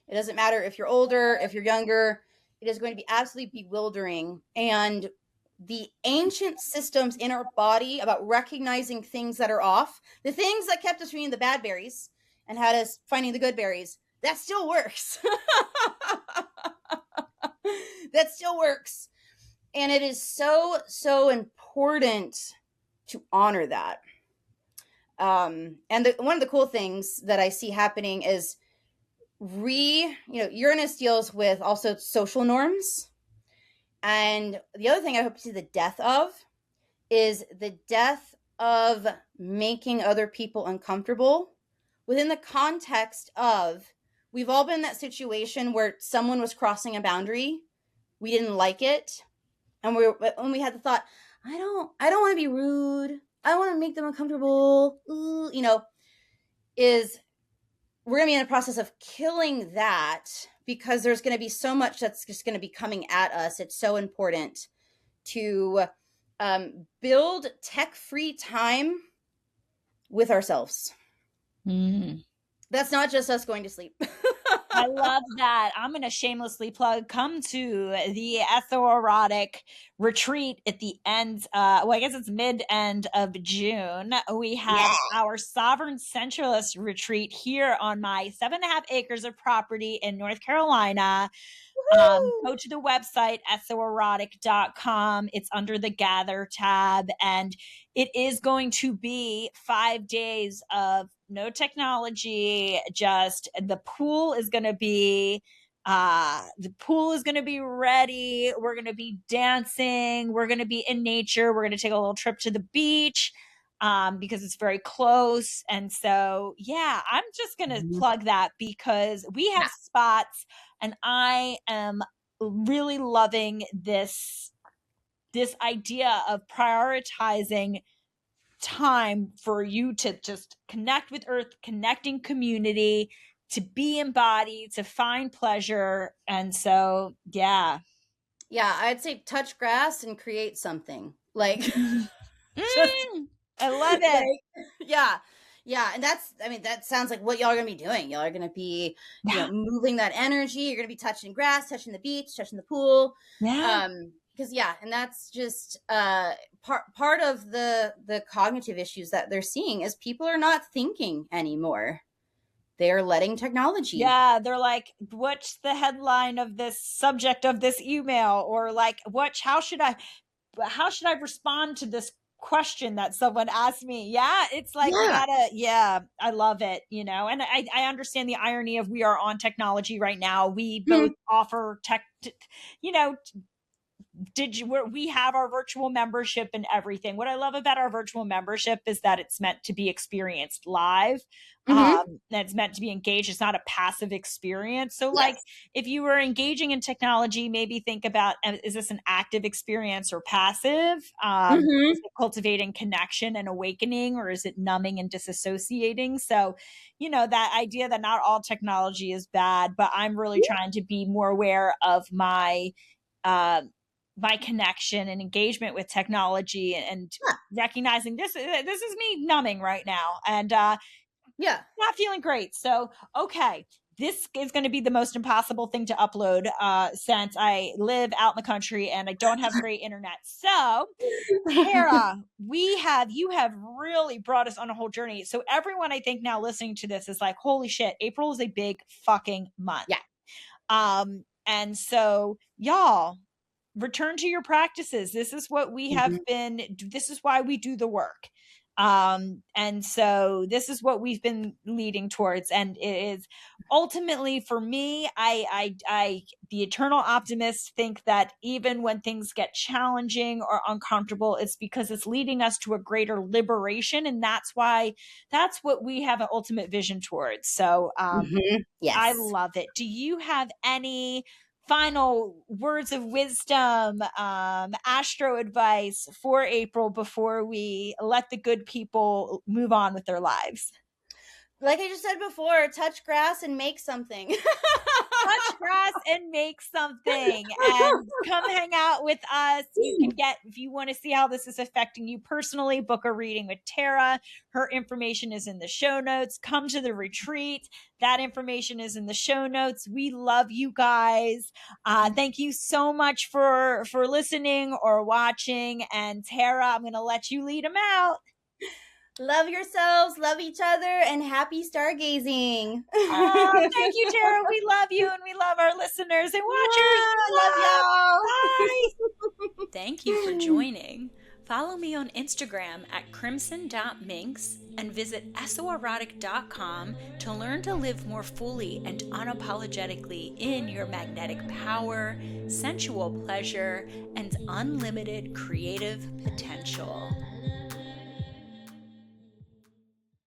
It doesn't matter if you're older, if you're younger. It is going to be absolutely bewildering. And the ancient systems in our body about recognizing things that are off, the things that kept us from eating the bad berries and had us finding the good berries, that still works. That still works. And it is so important to honor that. And one of the cool things that I see happening is Uranus deals with also social norms. And the other thing I hope to see the death of is the death of making other people uncomfortable within the context of, we've all been in that situation where someone was crossing a boundary, we didn't like it, and when we had the thought, I don't want to be rude, I don't want to make them uncomfortable, is we're going to be in the process of killing that because there's going to be so much that's just going to be coming at us. It's so important to build tech-free time with ourselves. That's not just us going to sleep. I love that. I'm going to shamelessly plug, come to the Erotic retreat at the end, I guess it's mid-end of June. We have our Sovereign Centralist retreat here on my 7.5 acres of property in North Carolina. Go to the website, erotic.com. It's under the Gather tab, and it is going to be 5 days of no technology. Just the pool is going to be ready. We're going to be dancing. We're going to be in nature. We're going to take a little trip to the beach because it's very close. And so, yeah, I'm just going to plug that because we have spots, and I am really loving this idea of prioritizing time for you to just connect with earth, connecting community, to be embodied, to find pleasure. And so, yeah, I'd say touch grass and create something like I love it. And that sounds like what y'all are gonna be doing. Y'all are gonna be moving that energy. You're gonna be touching grass, touching the beach, touching the pool. Because and that's just part of the cognitive issues that they're seeing is people are not thinking anymore. They're letting technology. Yeah, they're like, what's the headline of this subject of this email? Or like, how should I respond to this question that someone asked me? Yeah, it's like, we gotta, I love it, and I understand the irony of we are on technology right now. We both offer tech, we have our virtual membership and everything. What I love about our virtual membership is that it's meant to be experienced live. It's meant to be engaged. It's not a passive experience. So like if you were engaging in technology, maybe think about, is this an active experience or passive? Is it cultivating connection and awakening, or is it numbing and disassociating? So, that idea that not all technology is bad, but I'm really trying to be more aware of my connection and engagement with technology, and recognizing this is me numbing right now, and not feeling great. So, okay, this is going to be the most impossible thing to upload since I live out in the country and I don't have great internet. So, Tara, you have really brought us on a whole journey. So everyone, I think, now listening to this is like, holy shit, April is a big fucking month. And so, y'all, return to your practices. This is what we have been, this is why we do the work. And so this is what we've been leading towards. And it is ultimately, for me, I the eternal optimist, think that even when things get challenging or uncomfortable, it's because it's leading us to a greater liberation. And that's what we have an ultimate vision towards. So, I love it. Do you have any final words of wisdom, astro advice for April before we let the good people move on with their lives? Like I just said before, touch grass and make something. Touch grass and make something, and come hang out with us. You can get, if you want to see how this is affecting you personally, book a reading with Tara. Her information is in the show notes. Come to the retreat. That information is in the show notes. We love you guys. Thank you so much for listening or watching. And Tara, I'm going to let you lead them out. Love yourselves, love each other, and happy stargazing. Thank you, Tara. We love you, and we love our listeners and watchers. Love y'all. Bye. Thank you for joining. Follow me on Instagram at crimson.minx and visit esoerotic.com to learn to live more fully and unapologetically in your magnetic power, sensual pleasure, and unlimited creative potential.